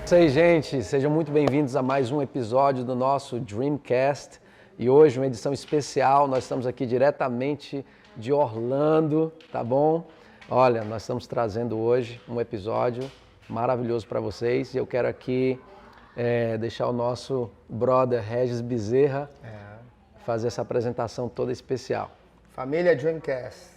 É isso aí, gente. Sejam muito bem-vindos a mais um episódio do nosso Dreamcast. E hoje, uma edição especial. Nós estamos aqui diretamente de Orlando, tá bom? Olha, nós estamos trazendo hoje um episódio maravilhoso para vocês. E eu quero aqui deixar o nosso brother Regis Bezerra fazer essa apresentação toda especial. Família Dreamcast.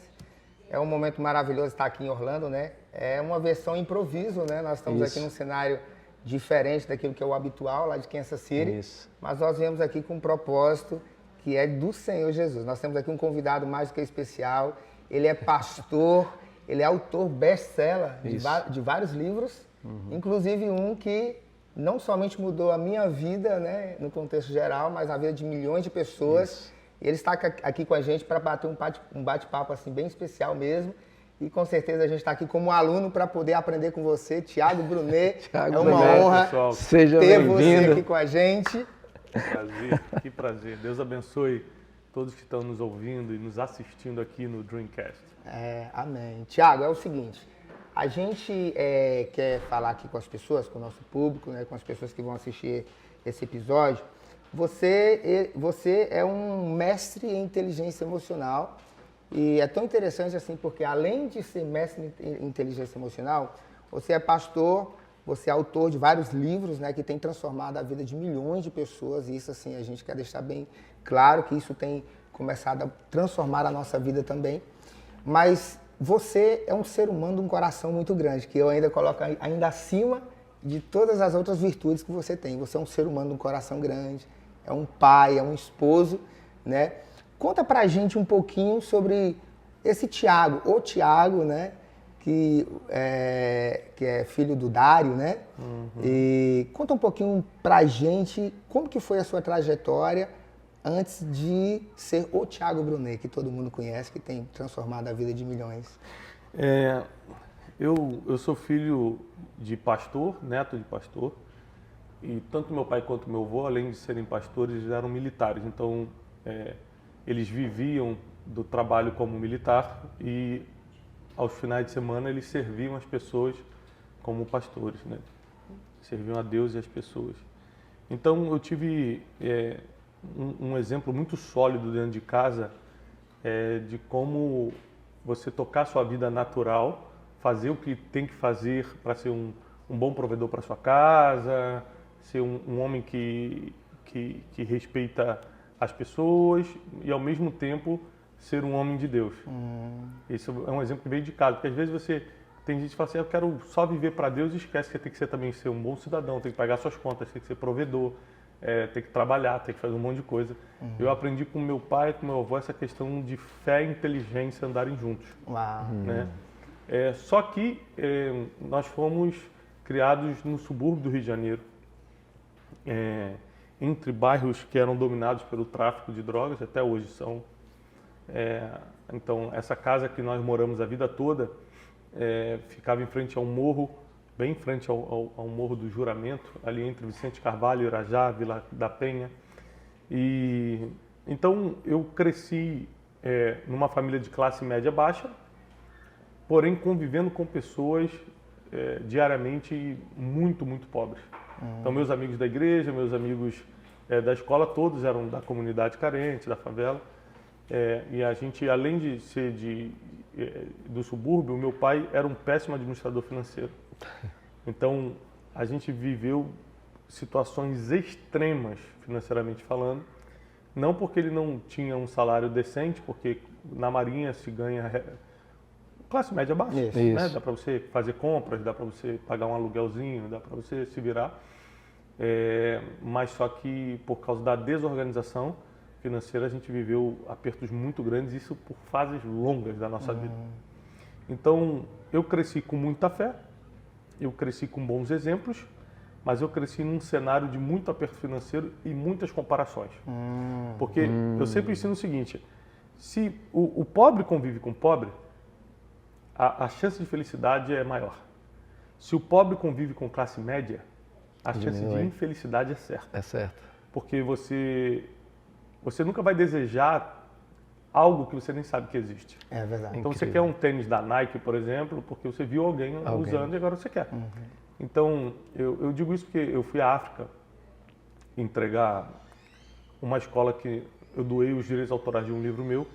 É um momento maravilhoso estar aqui em Orlando, né? É uma versão improviso, né? Nós estamos aqui num cenário diferente daquilo que é o habitual lá de Kansas City. Isso. Mas nós viemos aqui com um propósito que é do Senhor Jesus. Nós temos aqui um convidado mais do que especial. Ele é pastor, ele é autor best-seller de vários livros, inclusive um que não somente mudou a minha vida, né, no contexto geral, mas a vida de milhões de pessoas. Isso. Ele está aqui com a gente para bater um bate-papo assim, bem especial mesmo. E com certeza a gente está aqui como aluno para poder aprender com você, Thiago Brunet. É uma honra pessoal. ter você aqui com a gente. Prazer, que prazer. Deus abençoe todos que estão nos ouvindo e nos assistindo aqui no Dreamcast. Amém. Thiago, é o seguinte, a gente quer falar aqui com as pessoas, com o nosso público, né, com as pessoas que vão assistir esse episódio. Você é um mestre em inteligência emocional e é tão interessante assim porque além de ser mestre em inteligência emocional, você é pastor, você é autor de vários livros, né, que tem transformado a vida de milhões de pessoas e isso assim a gente quer deixar bem claro que isso tem começado a transformar a nossa vida também. Mas você é um ser humano de um coração muito grande, que eu ainda coloco ainda acima de todas as outras virtudes que você tem. Você é um ser humano de um coração grande, é um pai, é um esposo, né? Conta pra gente um pouquinho sobre esse Thiago, o Thiago, né? Que é filho do Dário, né? E conta um pouquinho pra gente como que foi a sua trajetória antes de ser o Thiago Brunet, que todo mundo conhece, que tem transformado a vida de milhões. Eu sou filho de pastor, neto de pastor, e tanto meu pai quanto meu avô, além de serem pastores, eles eram militares. Então, eles viviam do trabalho como militar e aos finais de semana eles serviam as pessoas como pastores, né? Serviam a Deus e as pessoas. Então, eu tive um exemplo muito sólido dentro de casa de como você tocar sua vida natural, fazer o que tem que fazer para ser um bom provedor para sua casa, ser um homem que respeita as pessoas e ao mesmo tempo ser um homem de Deus. Esse é um exemplo que veio de casa, porque às vezes tem gente que fala assim, eu quero só viver para Deus e esquece que tem que também ser um bom cidadão, tem que pagar suas contas, tem que ser provedor, tem que trabalhar, tem que fazer um monte de coisa. Eu aprendi com meu pai e com meu avô essa questão de fé e inteligência andarem juntos. Uau. Né? Só que nós fomos criados no subúrbio do Rio de Janeiro, entre bairros que eram dominados pelo tráfico de drogas, até hoje são. Então, essa casa que nós moramos a vida toda ficava em frente a um morro, bem em frente ao Morro do Juramento, ali entre Vicente Carvalho, Irajá, Vila da Penha. E então eu cresci numa família de classe média baixa, porém convivendo com pessoas diariamente muito, muito pobres. Então meus amigos da igreja, meus amigos da escola, todos eram da comunidade carente, da favela. E a gente, além de ser do subúrbio, meu pai era um péssimo administrador financeiro. Então, a gente viveu situações extremas, financeiramente falando, não porque ele não tinha um salário decente, porque na Marinha se ganha classe média baixa, né? Dá para você fazer compras, dá para você pagar um aluguelzinho, dá para você se virar, mas só que por causa da desorganização financeira a gente viveu apertos muito grandes, isso por fases longas da nossa vida. Então, eu cresci com muita fé, eu cresci com bons exemplos, mas eu cresci num cenário de muito aperto financeiro e muitas comparações. Porque eu sempre ensino o seguinte, se o pobre convive com o pobre, a chance de felicidade é maior. Se o pobre convive com classe média, a chance de infelicidade é certa. É certo. Porque você nunca vai desejar algo que você nem sabe que existe. É verdade. Então você quer um tênis da Nike, por exemplo, porque você viu alguém usando e agora você quer. Então, eu digo isso porque eu fui à África entregar uma escola que eu doei os direitos autorais de um livro meu.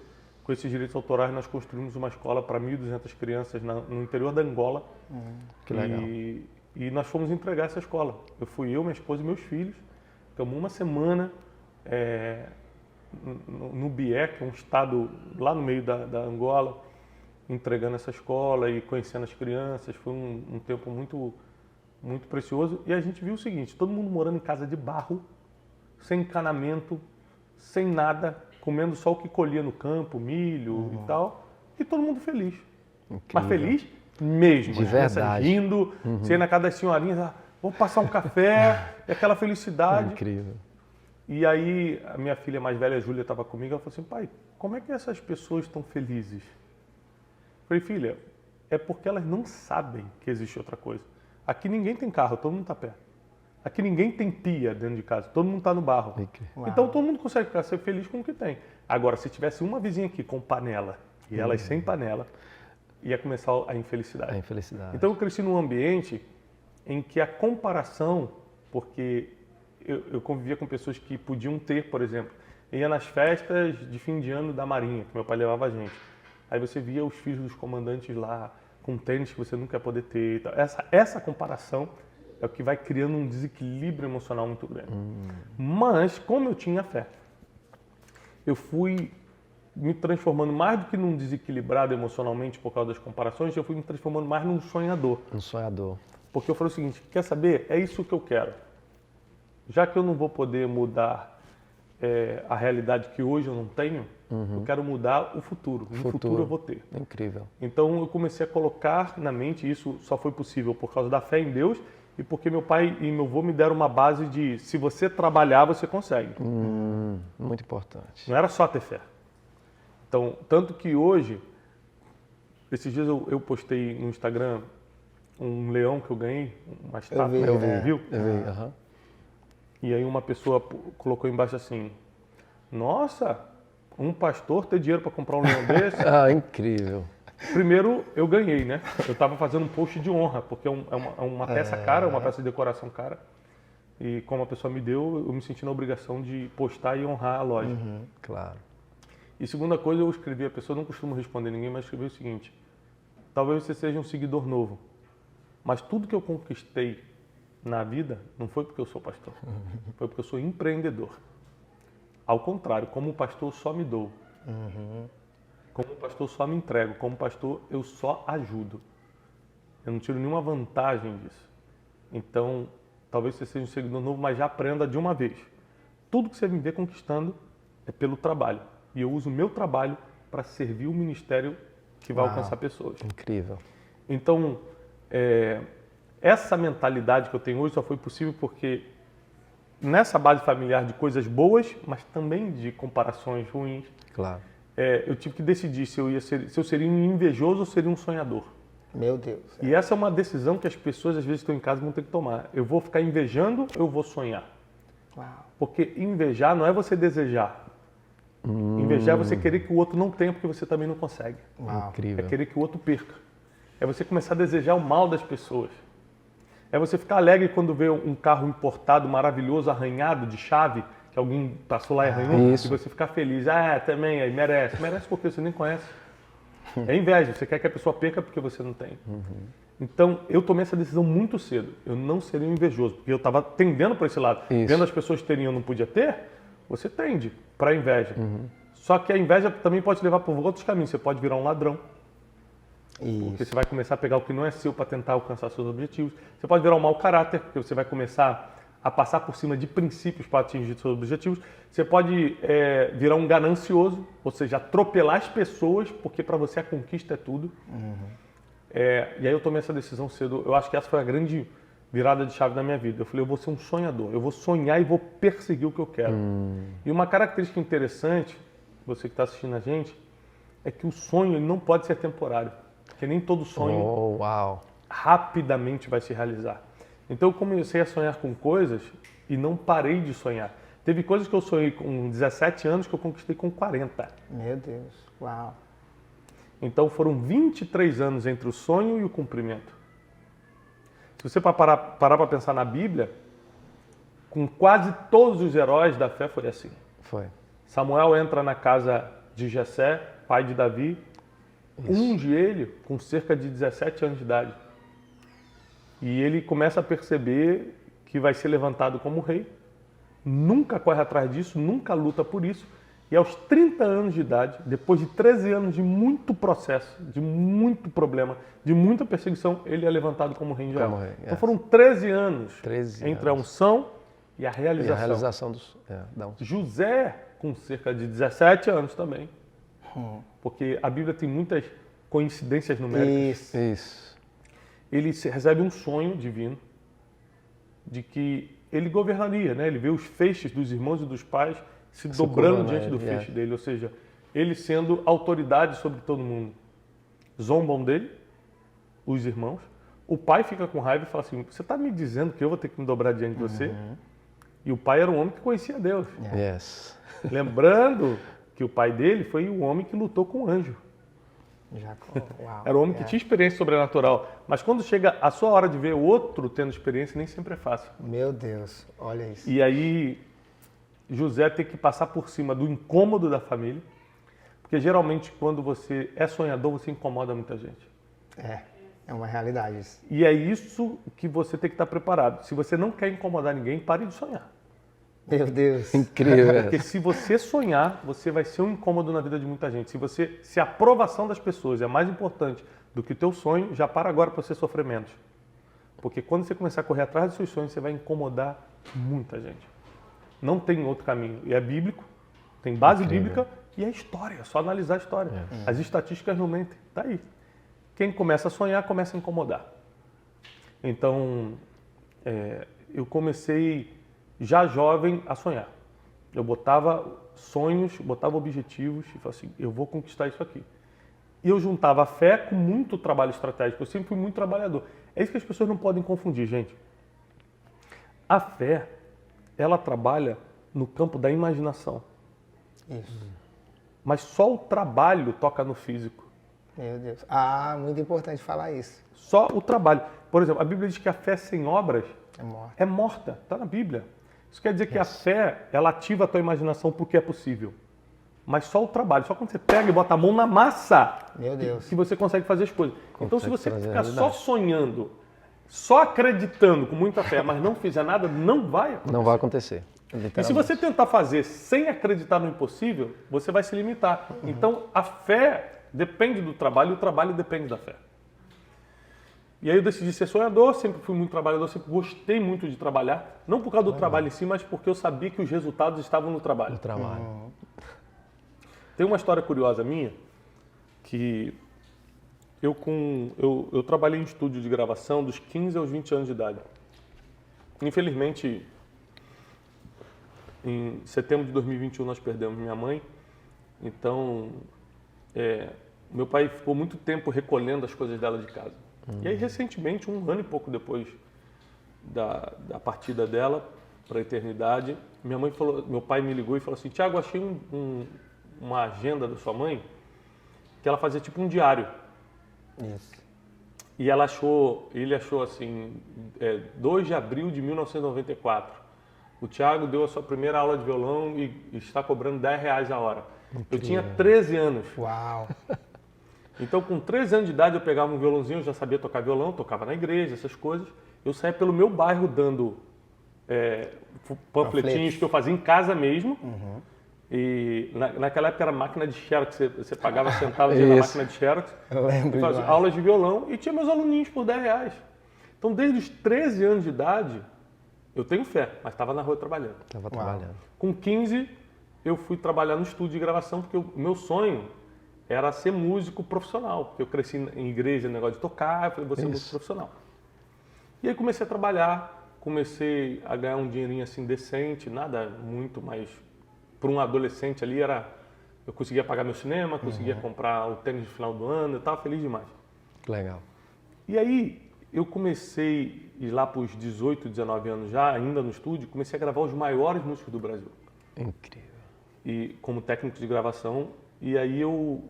Com esses direitos autorais, nós construímos uma escola para 1.200 crianças no interior da Angola. Que legal. E nós fomos entregar essa escola. Minha esposa e meus filhos. Ficamos uma semana no Bié, que é um estado lá no meio da Angola, entregando essa escola e conhecendo as crianças. Foi um tempo muito, muito precioso. E a gente viu o seguinte, todo mundo morando em casa de barro, sem encanamento, sem nada, comendo só o que colhia no campo, milho e tal, e todo mundo feliz. Incrível. Mas feliz mesmo. De as crianças verdade. rindo, você ia na casa das senhorinhas, vou passar um café, e aquela felicidade. Incrível. E aí a minha filha mais velha, a Júlia, estava comigo, ela falou assim, pai, como é que essas pessoas estão felizes? Eu falei, filha, é porque elas não sabem que existe outra coisa. Aqui ninguém tem carro, todo mundo está perto. Aqui ninguém tem pia dentro de casa, todo mundo está no barro. Uau. Então todo mundo consegue ser feliz com o que tem. Agora, se tivesse uma vizinha aqui com panela e elas sem panela, ia começar a infelicidade. A infelicidade. Então eu cresci num ambiente em que a comparação, porque eu convivia com pessoas que podiam ter, por exemplo, eu ia nas festas de fim de ano da Marinha, que meu pai levava a gente. Aí você via os filhos dos comandantes lá, com tênis que você nunca ia poder ter. E tal. Essa comparação é o que vai criando um desequilíbrio emocional muito grande. Mas, como eu tinha fé, eu fui me transformando mais do que num desequilibrado emocionalmente por causa das comparações, eu fui me transformando mais num sonhador. Um sonhador. Porque eu falei o seguinte, quer saber? É isso que eu quero. Já que eu não vou poder mudar a realidade que hoje eu não tenho, eu quero mudar o futuro. No futuro eu vou ter. Incrível. Então eu comecei a colocar na mente, isso só foi possível por causa da fé em Deus e porque meu pai e meu avô me deram uma base de se você trabalhar, você consegue. Muito importante. Não era só ter fé. Então, tanto que hoje, esses dias eu postei no Instagram um leão que eu ganhei, uma estátua, Eu vi, viu? Eu vi, aham. E aí uma pessoa colocou embaixo assim, nossa, um pastor ter dinheiro para comprar um leão desse? Ah, incrível. Primeiro, eu ganhei, né? Eu estava fazendo um post de honra, porque é uma peça cara, uma peça de decoração cara. E como a pessoa me deu, eu me senti na obrigação de postar e honrar a loja. Claro. E segunda coisa, eu escrevi, a pessoa não costuma responder ninguém, mas escrevi o seguinte, talvez você seja um seguidor novo, mas tudo que eu conquistei na vida não foi porque eu sou pastor, foi porque eu sou empreendedor. Ao contrário, como pastor eu só me dou. Como pastor só me entrego, como pastor eu só ajudo. Eu não tiro nenhuma vantagem disso. Então, talvez você seja um seguidor novo, mas já aprenda de uma vez. Tudo que você me vê conquistando é pelo trabalho. E eu uso o meu trabalho para servir o ministério que vai alcançar pessoas. Incrível. Então, essa mentalidade que eu tenho hoje só foi possível porque nessa base familiar de coisas boas, mas também de comparações ruins, Claro. eu tive que decidir se eu seria um invejoso ou seria um sonhador. Meu Deus. E essa é uma decisão que as pessoas às vezes estão em casa vão ter que tomar. Eu vou ficar invejando ou eu vou sonhar? Uau. Porque invejar não é você desejar. Invejar é você querer que o outro não tenha porque você também não consegue. Uau. Incrível. É querer que o outro perca. É você começar a desejar o mal das pessoas. É você ficar alegre quando vê um carro importado maravilhoso, arranhado de chave, que alguém passou lá e arranhou, isso. e você ficar feliz. Ah, também, aí merece. Merece porque você nem conhece. É inveja, você quer que a pessoa perca porque você não tem. Então, eu tomei essa decisão muito cedo. Eu não seria um invejoso, porque eu estava tendendo para esse lado. Isso. Vendo as pessoas terem e eu não podia ter, você tende para a inveja. Só que a inveja também pode te levar por outros caminhos. Você pode virar um ladrão, porque você vai começar a pegar o que não é seu para tentar alcançar seus objetivos. Você pode virar um mau caráter, porque você vai começar a passar por cima de princípios para atingir seus objetivos. Você pode virar um ganancioso, ou seja, atropelar as pessoas, porque para você a conquista é tudo. E aí eu tomei essa decisão cedo. Eu acho que essa foi a grande virada de chave da minha vida. Eu falei, eu vou ser um sonhador. Eu vou sonhar e vou perseguir o que eu quero. E uma característica interessante, você que está assistindo a gente, é que o sonho ele não pode ser temporário. Porque nem todo sonho Uau. rapidamente vai se realizar. Então eu comecei a sonhar com coisas e não parei de sonhar. Teve coisas que eu sonhei com 17 anos que eu conquistei com 40. Meu Deus. Uau. Então foram 23 anos entre o sonho e o cumprimento. Se você parar para pensar na Bíblia, com quase todos os heróis da fé foi assim. Foi. Samuel entra na casa de Jessé, pai de Davi, unge ele com cerca de 17 anos de idade. E ele começa a perceber que vai ser levantado como rei, nunca corre atrás disso, nunca luta por isso, e aos 30 anos de idade, depois de 13 anos de muito processo, de muito problema, de muita perseguição, ele é levantado como rei em Israel. Então foram 13 anos entre a unção e a realização. E a realização da unção. José, com cerca de 17 anos também, porque a Bíblia tem muitas coincidências numéricas. Isso. Ele recebe um sonho divino de que ele governaria, né? Ele vê os feixes dos irmãos e dos pais se dobrando diante do feixe dele, ou seja, ele sendo autoridade sobre todo mundo. Zombam dele, os irmãos. O pai fica com raiva e fala assim: você está me dizendo que eu vou ter que me dobrar diante de você? E o pai era um homem que conhecia Deus. Yes. Lembrando que o pai dele foi o homem que lutou com o anjo. Era um homem que tinha experiência sobrenatural. Mas quando chega a sua hora de ver o outro tendo experiência, nem sempre é fácil. Meu Deus, olha isso. E aí, José tem que passar por cima do incômodo da família. Porque geralmente, quando você é sonhador, você incomoda muita gente. É uma realidade isso. E é isso que você tem que estar preparado. Se você não quer incomodar ninguém, pare de sonhar. Meu Deus. Incrível. Porque se você sonhar, você vai ser um incômodo na vida de muita gente. Se a aprovação das pessoas é mais importante do que o teu sonho, já para agora para você sofrer menos. Porque quando você começar a correr atrás dos seus sonhos, você vai incomodar muita gente. Não tem outro caminho. E é bíblico, tem base bíblica e é história, é só analisar a história. As estatísticas não mentem, tá aí. Quem começa a sonhar, começa a incomodar. Então, eu comecei já jovem a sonhar. Eu botava sonhos, botava objetivos e falava assim: eu vou conquistar isso aqui. E eu juntava a fé com muito trabalho estratégico. Eu sempre fui muito trabalhador. É isso que as pessoas não podem confundir, gente. A fé, ela trabalha no campo da imaginação. Isso. Mas só o trabalho toca no físico. Meu Deus. Muito importante falar isso. Só o trabalho. Por exemplo, a Bíblia diz que a fé sem obras É morta. é morta. Está na Bíblia. Isso quer dizer que a fé, ela ativa a tua imaginação porque é possível. Mas só o trabalho, só quando você pega e bota a mão na massa, Meu Deus. que você consegue fazer as coisas. Então, se você trazer a ficar só realidade. sonhando, só acreditando com muita fé, mas não fizer nada, não vai acontecer. Não vai acontecer. E se você tentar fazer sem acreditar no impossível, você vai se limitar. Então, a fé depende do trabalho e o trabalho depende da fé. E aí eu decidi ser sonhador, sempre fui muito trabalhador, sempre gostei muito de trabalhar. Não por causa do trabalho em si, mas porque eu sabia que os resultados estavam no trabalho. O trabalho. Tem uma história curiosa minha, que eu trabalhei em estúdio de gravação dos 15 aos 20 anos de idade. Infelizmente, em setembro de 2021 nós perdemos minha mãe, então meu pai ficou muito tempo recolhendo as coisas dela de casa. E aí recentemente, um ano e pouco depois da partida dela para a eternidade, meu pai me ligou e falou assim: Tiago, achei uma agenda da sua mãe que ela fazia tipo um diário. Isso. E ele achou assim, 2 de abril de 1994. O Tiago deu a sua primeira aula de violão e está cobrando R$10 a hora. Eu tinha 13 anos. Uau. Então, com 13 anos de idade, eu pegava um violãozinho, eu já sabia tocar violão, tocava na igreja, essas coisas. Eu saía pelo meu bairro dando panfletinhos que eu fazia em casa mesmo. E naquela época era máquina de xerox, você pagava centavos na máquina de xerox. Eu lembro. Fazia aulas de violão e tinha meus aluninhos por R$10. Então, desde os 13 anos de idade, eu tenho fé, mas estava na rua trabalhando. Estava trabalhando. Com 15, eu fui trabalhar no estúdio de gravação, porque o meu sonho era ser músico profissional. Porque eu cresci em igreja, negócio de tocar, eu falei, vou ser músico profissional. E aí comecei a trabalhar, comecei a ganhar um dinheirinho assim decente, nada muito, mas para um adolescente ali eu conseguia pagar meu cinema, conseguia comprar o tênis de final do ano, eu estava feliz demais. Legal. E aí eu comecei, e lá para os 18, 19 anos já, ainda no estúdio, comecei a gravar os maiores músicos do Brasil. Incrível. E como técnico de gravação, e aí eu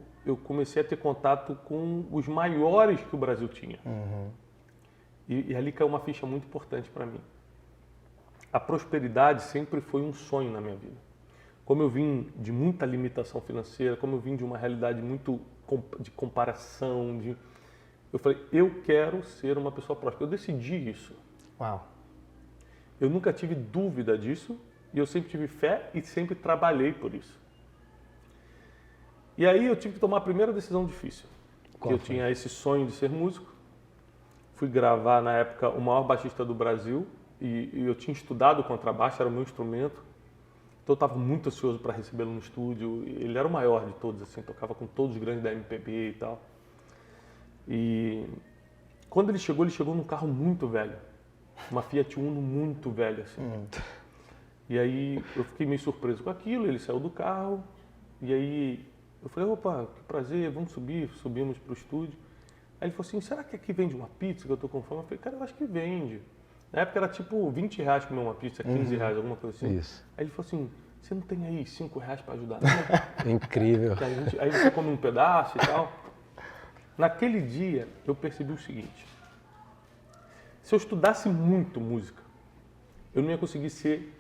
comecei a ter contato com os maiores que o Brasil tinha. E ali caiu uma ficha muito importante para mim. A prosperidade sempre foi um sonho na minha vida. Como eu vim de muita limitação financeira, como eu vim de uma realidade muito de comparação, eu falei, eu quero ser uma pessoa próspera. Eu decidi isso. Uau. Eu nunca tive dúvida disso e eu sempre tive fé e sempre trabalhei por isso. E aí eu tive que tomar a primeira decisão difícil. Eu tinha esse sonho de ser músico. Fui gravar, na época, o maior baixista do Brasil e eu tinha estudado contrabaixo, era o meu instrumento. Então eu estava muito ansioso para recebê-lo no estúdio. Ele era o maior de todos, assim, tocava com todos os grandes da MPB e tal. E quando ele chegou num carro muito velho. Uma Fiat Uno muito velha, assim. E aí eu fiquei meio surpreso com aquilo, ele saiu do carro. E aí eu falei, opa, que prazer, vamos subir. Subimos para o estúdio. Aí ele falou assim, será que aqui vende uma pizza que eu tô com fome? Eu falei, cara, eu acho que vende. Na época era tipo 20 reais comer uma pizza, 15 reais, alguma coisa assim. Isso. Aí ele falou assim, você não tem aí 5 reais para ajudar? Incrível. Aí você come um pedaço e tal. Naquele dia eu percebi o seguinte, se eu estudasse muito música, eu não ia conseguir ser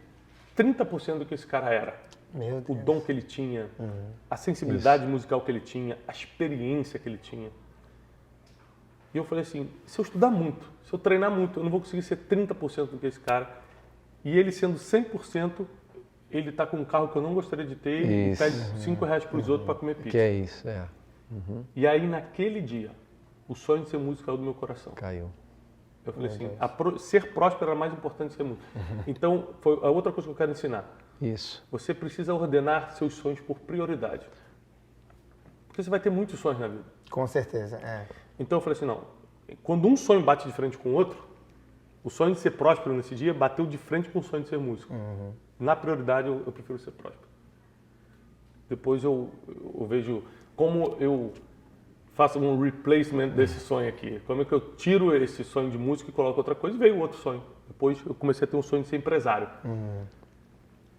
30% do que esse cara era. Meu Deus. O dom que ele tinha, a sensibilidade musical que ele tinha, a experiência que ele tinha. E eu falei assim, se eu estudar muito, se eu treinar muito, eu não vou conseguir ser 30% do que esse cara. E ele sendo 100%, ele tá com um carro que eu não gostaria de ter e pede 5 reais para os outros para comer pizza. Que é isso, E aí naquele dia, o sonho de ser músico caiu do meu coração. Caiu. Eu falei assim, ser próspero era mais importante que ser músico. Então, foi a outra coisa que eu quero ensinar. Isso. Você precisa ordenar seus sonhos por prioridade. Porque você vai ter muitos sonhos na vida. Com certeza, Então eu falei assim, não, quando um sonho bate de frente com o outro, o sonho de ser próspero nesse dia bateu de frente com o sonho de ser músico. Na prioridade eu prefiro ser próspero. Depois eu vejo como eu faço um replacement desse sonho aqui. Como é que eu tiro esse sonho de músico e coloco outra coisa e veio outro sonho. Depois eu comecei a ter um sonho de ser empresário.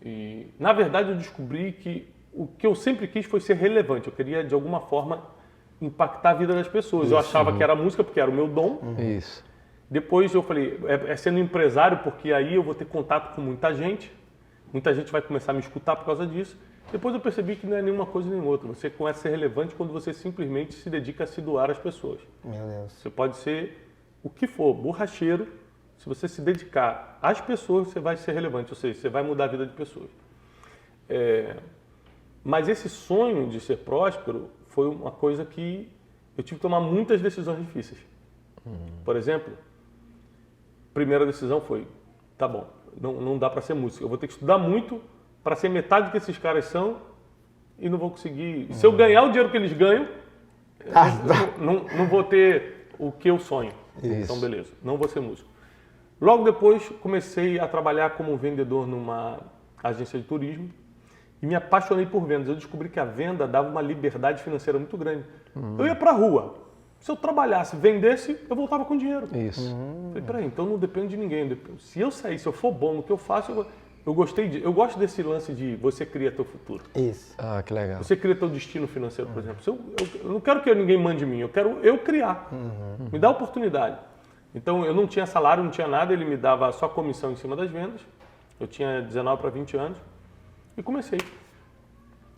E na verdade eu descobri que o que eu sempre quis foi ser relevante. Eu queria de alguma forma impactar a vida das pessoas. Eu achava que era música porque era o meu dom. Isso. Depois eu falei, é sendo empresário porque aí eu vou ter contato com muita gente vai começar a me escutar por causa disso. Depois eu percebi que não é nenhuma coisa nem outra. Você começa a ser relevante quando você simplesmente se dedica a se doar às pessoas. Meu Deus. Você pode ser o que for, borracheiro. Se você se dedicar às pessoas, você vai ser relevante, ou seja, você vai mudar a vida de pessoas. Mas esse sonho de ser próspero foi uma coisa que eu tive que tomar muitas decisões difíceis. Por exemplo, a primeira decisão foi, tá bom, não dá para ser músico, eu vou ter que estudar muito para ser metade do que esses caras são e não vou conseguir... Se eu ganhar o dinheiro que eles ganham, não vou ter o que eu sonho. Isso. Então, beleza, não vou ser músico. Logo depois, comecei a trabalhar como vendedor numa agência de turismo e me apaixonei por vendas. Eu descobri que a venda dava uma liberdade financeira muito grande. Eu ia para a rua. Se eu trabalhasse, vendesse, eu voltava com dinheiro. Isso. Falei, peraí, então não depende de ninguém. Se eu sair, se eu for bom no que eu faço, eu gosto desse lance de você cria teu futuro. Isso. Ah, que legal. Você cria teu destino financeiro, por exemplo. Eu não quero que ninguém mande em mim, eu quero eu criar. Me dá oportunidade. Então eu não tinha salário, não tinha nada, ele me dava só comissão em cima das vendas. Eu tinha 19 para 20 anos e comecei.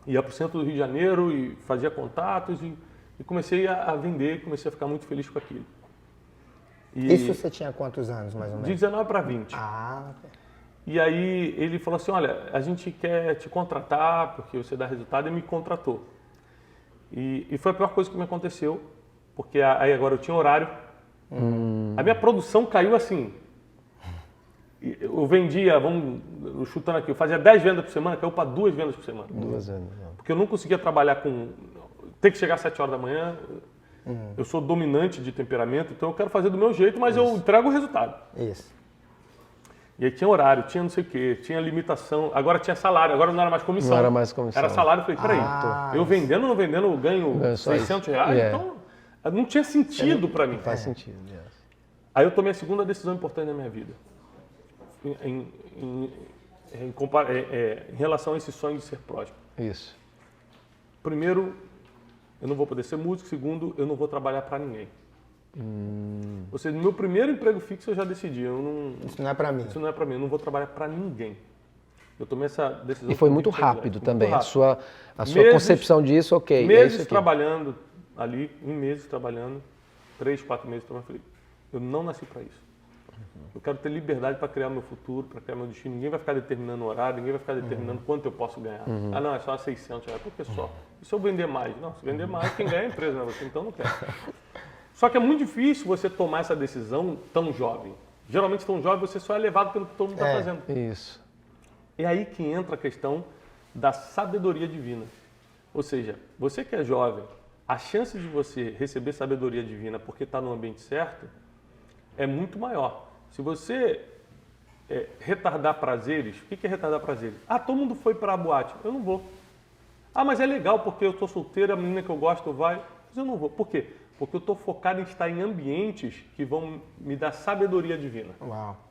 Ia para o centro do Rio de Janeiro e fazia contatos e comecei a vender, comecei a ficar muito feliz com aquilo. Isso você tinha quantos anos, mais ou De menos? 19 para 20. E aí ele falou assim, olha, a gente quer te contratar porque você dá resultado, e me contratou. E foi a pior coisa que me aconteceu, porque aí agora eu tinha horário. A minha produção caiu assim. Eu vendia, chutando aqui, eu fazia 10 vendas por semana, caiu para 2 vendas por semana. 2 anos. Porque eu não conseguia trabalhar ter que chegar às 7 horas da manhã. Eu sou dominante de temperamento, então eu quero fazer do meu jeito, mas eu entrego o resultado. Isso. E aí tinha horário, tinha não sei o quê, tinha limitação, agora tinha salário, agora não era mais comissão. Não era mais comissão. Era salário, eu falei, peraí, eu vendendo ou não vendendo, eu ganho só 600 reais, então não tinha sentido para mim. Faz sentido, Aí eu tomei a segunda decisão importante da minha vida. Em relação a esse sonho de ser próspero. Isso. Primeiro, eu não vou poder ser músico. Segundo, eu não vou trabalhar para ninguém. Ou seja, no meu primeiro emprego fixo eu já decidi, Isso não é para mim. isso não é para mim, eu não vou trabalhar para ninguém. Eu tomei essa decisão. E foi com muito 26 anos. rápido Muito também. rápido. A sua concepção disso, ok. É Meses isso aqui. trabalhando ali, meses trabalhando, 3, 4 meses trabalhando. Eu falei, eu não nasci para isso. Eu quero ter liberdade para criar meu futuro, para criar meu destino. Ninguém vai ficar determinando o horário, ninguém vai ficar determinando quanto eu posso ganhar. Ah, não, é só 600 reais. Por que só? E se eu vender mais? Não, se vender mais, quem ganha é a empresa, não é você, então não quero. Só que é muito difícil você tomar essa decisão tão jovem. Geralmente tão jovem você só é levado pelo que todo mundo está fazendo. Isso. É aí que entra a questão da sabedoria divina. Ou seja, você que é jovem, a chance de você receber sabedoria divina porque está no ambiente certo é muito maior. Se você retardar prazeres, o que é retardar prazeres? Ah, todo mundo foi para a boate, eu não vou. Ah, mas é legal porque eu estou solteira, a menina que eu gosto vai, mas eu não vou. Por quê? Porque eu estou focado em estar em ambientes que vão me dar sabedoria divina. Uau.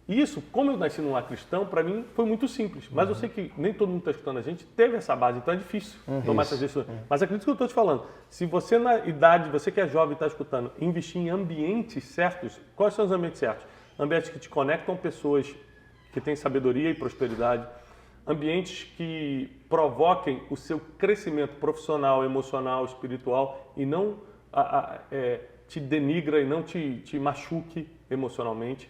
Isso, como eu nasci num lar cristão, para mim foi muito simples. Mas eu sei que nem todo mundo está escutando a gente teve essa base, então é difícil tomar essas decisões. Mas acredito que eu estou te falando. Se você na idade, você que é jovem e está escutando, investir em ambientes certos, quais são os ambientes certos? Ambientes que te conectam pessoas que têm sabedoria e prosperidade, ambientes que provoquem o seu crescimento profissional, emocional, espiritual e não te denigra e não te machuque emocionalmente.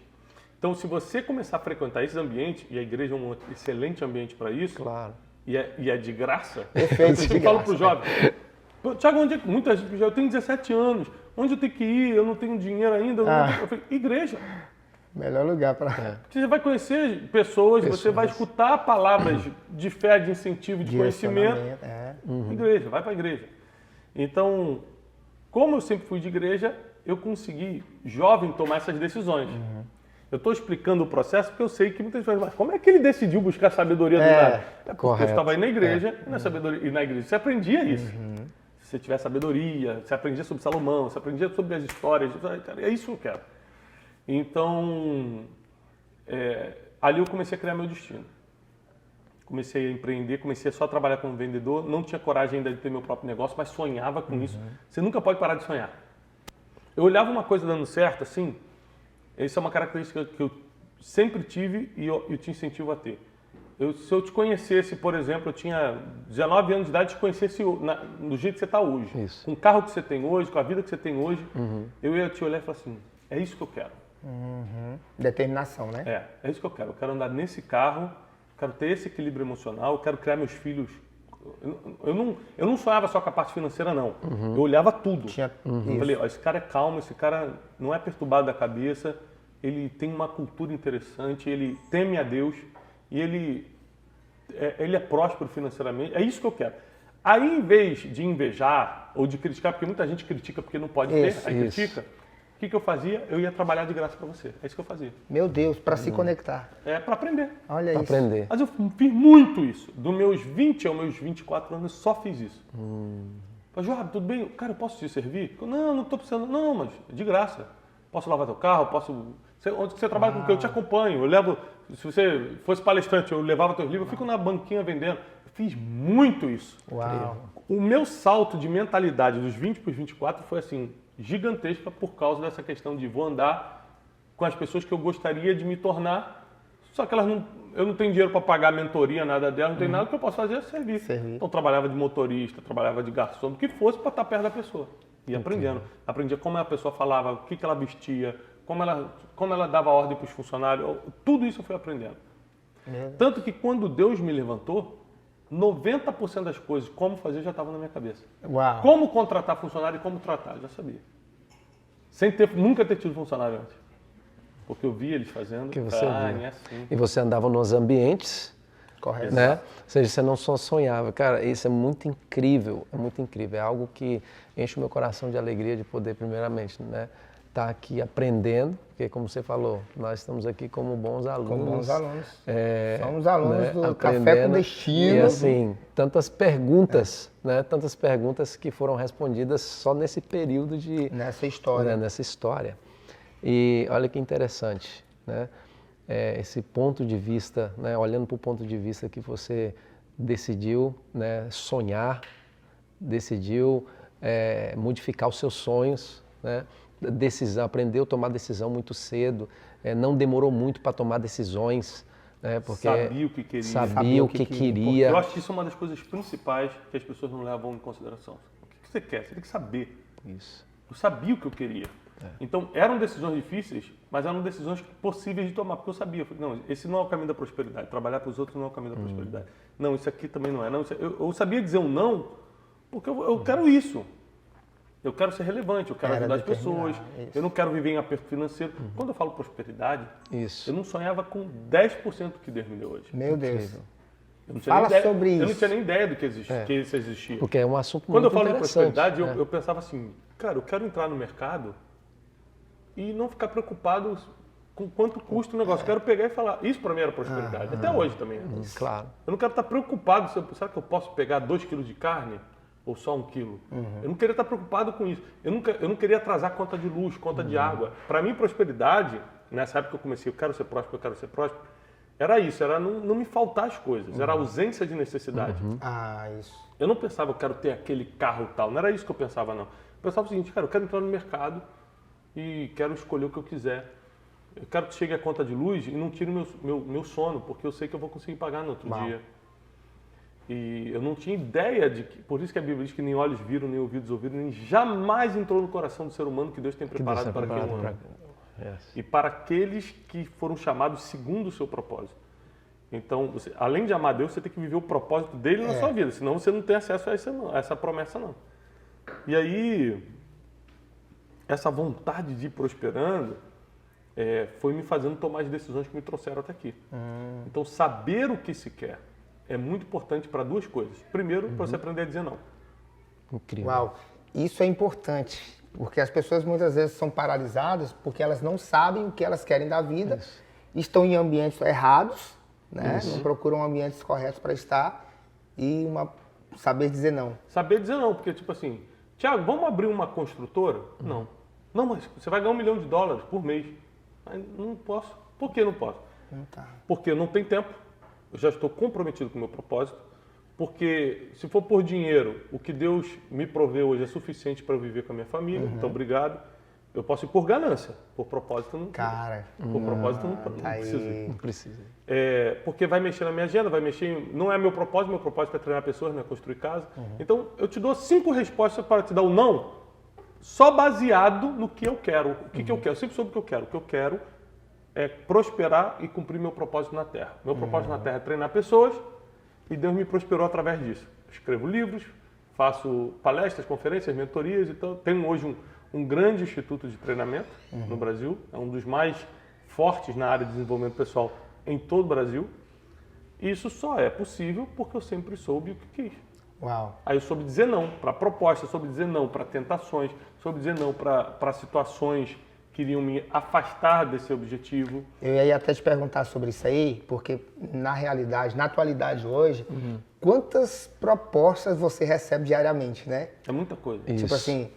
Então, se você começar a frequentar esses ambientes, e a igreja é um excelente ambiente para isso, Claro. e é de graça, Perfeito, eu falo para o jovem, Thiago, onde é que muita gente, eu tenho 17 anos, onde eu tenho que ir? Eu não tenho dinheiro ainda. Eu falei, igreja. Melhor lugar para... Você vai conhecer pessoas, você vai escutar palavras de fé, de incentivo, de conhecimento. Igreja, vai para a igreja. Então, como eu sempre fui de igreja, eu consegui, jovem, tomar essas decisões. Eu estou explicando o processo porque eu sei que muitas vezes, mas como é que ele decidiu buscar sabedoria do nada? É porque eu estava aí na igreja, e, e na igreja você aprendia isso. Se você tiver sabedoria, você aprendia sobre Salomão, você aprendia sobre as histórias, é isso que eu quero. Então, ali eu comecei a criar meu destino. Comecei a empreender, comecei só a trabalhar como vendedor, não tinha coragem ainda de ter meu próprio negócio, mas sonhava com isso. Você nunca pode parar de sonhar. Eu olhava uma coisa dando certo, assim, isso é uma característica que eu sempre tive e eu te incentivo a ter. Se eu te conhecesse, por exemplo, eu tinha 19 anos de idade, te conhecesse do jeito que você está hoje, Isso. com o carro que você tem hoje, com a vida que você tem hoje, eu ia te olhar e falar assim, é isso que eu quero. Determinação, né? É isso que eu quero. Eu quero andar nesse carro, quero ter esse equilíbrio emocional, eu quero criar meus filhos. Eu não sonhava só com a parte financeira, não. Eu olhava tudo. Eu falei, ó, esse cara é calmo, esse cara não é perturbado da cabeça, ele tem uma cultura interessante, ele teme a Deus e ele é próspero financeiramente. É isso que eu quero. Aí, em vez de invejar ou de criticar, porque muita gente critica porque não pode ter, aí critica, o que eu fazia? Eu ia trabalhar de graça para você. É isso que eu fazia. Meu Deus, para se conectar. Para aprender. Olha isso. Aprender. Mas eu fiz muito isso. Dos meus 20 aos meus 24 anos, eu só fiz isso. Falei, Joab, tudo bem? Cara, eu posso te servir? Não estou precisando. Não, mas de graça. Posso lavar teu carro? Onde você trabalha com o que? Eu te acompanho. Eu levo, se você fosse palestrante, eu levava teus livros, eu fico na banquinha vendendo. Eu fiz muito isso. Uau. O meu salto de mentalidade dos 20 para os 24 foi assim, gigantesca por causa dessa questão de vou andar com as pessoas que eu gostaria de me tornar, só que eu não tenho dinheiro para pagar a mentoria, nada delas, não tem nada que eu possa fazer é servir. Então trabalhava de motorista, trabalhava de garçom, o que fosse para estar perto da pessoa. E aprendendo. Aprendia como a pessoa falava, o que ela vestia, como ela dava ordem para os funcionários, tudo isso eu fui aprendendo. Tanto que quando Deus me levantou, 90% das coisas, como fazer, já estavam na minha cabeça. Uau. Como contratar funcionário e como tratar, eu já sabia. Sem nunca ter tido funcionário antes. Porque eu vi eles fazendo. Que você viu. É assim. E você andava nos ambientes, Correto. né? Ou seja, você não só sonhava. Cara, isso é muito incrível, é algo que enche o meu coração de alegria de poder, primeiramente, né? Estar aqui aprendendo, porque como você falou, nós estamos aqui como bons alunos. Como bons alunos. Somos alunos do Café com aprendendo. Destino. E assim, tantas perguntas, né? Tantas perguntas que foram respondidas só nesse período de... Nessa história. Né? Nessa história. E olha que interessante, né? Esse ponto de vista, né? Olhando para o ponto de vista que você decidiu, né? Sonhar, decidiu modificar os seus sonhos, né? decisão, aprendeu a tomar decisão muito cedo, não demorou muito para tomar decisões, porque sabia o que queria. Sabia o que queria. Eu acho que isso é uma das coisas principais que as pessoas não levam em consideração. O que você quer? Você tem que saber. Isso. Eu sabia o que eu queria. Então, eram decisões difíceis, mas eram decisões possíveis de tomar, porque eu sabia. Eu falei, não, esse não é o caminho da prosperidade. Trabalhar para os outros não é o caminho da prosperidade. Não, isso aqui também não é. Não, eu sabia dizer um não, porque eu quero isso. Eu quero ser relevante, eu quero ajudar as pessoas, eu não quero viver em aperto financeiro. Quando eu falo prosperidade, eu não sonhava com 10% do que Deus me deu hoje. Meu Deus. Eu não tinha Fala nem ideia, sobre isso. Eu não tinha nem ideia do que isso existia. Porque é um assunto Quando muito eu falo em interessante. prosperidade, eu pensava assim, cara, eu quero entrar no mercado e não ficar preocupado com quanto custa o negócio. Eu quero pegar e falar, isso para mim era prosperidade. Até hoje também. Claro. Eu não quero estar preocupado, será que eu posso pegar 2 quilos de carne? Ou só 1 quilo. Eu não queria estar preocupado com isso. Eu não queria atrasar conta de luz, conta de água. Para mim, prosperidade, nessa época que eu comecei, eu quero ser próspero, era isso, era não me faltar as coisas, era a ausência de necessidade. Isso. Eu não pensava, eu quero ter aquele carro tal, não era isso que eu pensava, não. Eu pensava o seguinte, cara, eu quero entrar no mercado e quero escolher o que eu quiser. Eu quero que chegue a conta de luz e não tire meu sono, porque eu sei que eu vou conseguir pagar no outro dia. E eu não tinha ideia de que, por isso que a Bíblia diz que nem olhos viram, nem ouvidos ouviram, nem jamais entrou no coração do ser humano que Deus tem preparado para quem o ama. E para aqueles que foram chamados segundo o seu propósito. Então, além de amar Deus, você tem que viver o propósito dele na sua vida, senão você não tem acesso a essa promessa, não. E aí, essa vontade de ir prosperando foi me fazendo tomar as decisões que me trouxeram até aqui. Então, saber o que se quer é muito importante para 2 coisas. Primeiro, para você aprender a dizer não. Incrível. Uau, isso é importante, porque as pessoas muitas vezes são paralisadas porque elas não sabem o que elas querem da vida, estão em ambientes errados, né? Não procuram ambientes corretos para estar e saber dizer não. Saber dizer não, porque tipo assim, Tiago, vamos abrir uma construtora? Não. Não, mas você vai ganhar $1 milhão por mês. Mas não posso. Por que não posso? Porque eu não tenho tempo. Eu já estou comprometido com o meu propósito, porque se for por dinheiro, o que Deus me proveu hoje é suficiente para eu viver com a minha família, então obrigado. Eu posso ir por ganância, por propósito não. Cara, por propósito não preciso ir. Não precisa. Porque vai mexer na minha agenda, não é meu propósito é treinar pessoas, não é construir casa. Então eu te dou 5 respostas para te dar o não, só baseado no que eu quero. O que eu quero? Eu sempre soube o que eu quero. O que eu quero é prosperar e cumprir meu propósito na Terra. Meu propósito na Terra é treinar pessoas e Deus me prosperou através disso. Eu escrevo livros, faço palestras, conferências, mentorias. Então, tenho hoje um grande instituto de treinamento no Brasil. É um dos mais fortes na área de desenvolvimento pessoal em todo o Brasil. E isso só é possível porque eu sempre soube o que quis. Uau. Aí eu soube dizer não para propostas, soube dizer não para tentações, soube dizer não para situações que iriam me afastar desse objetivo. Eu ia até te perguntar sobre isso aí, porque na realidade, na atualidade hoje, quantas propostas você recebe diariamente, né? É muita coisa. Tipo assim...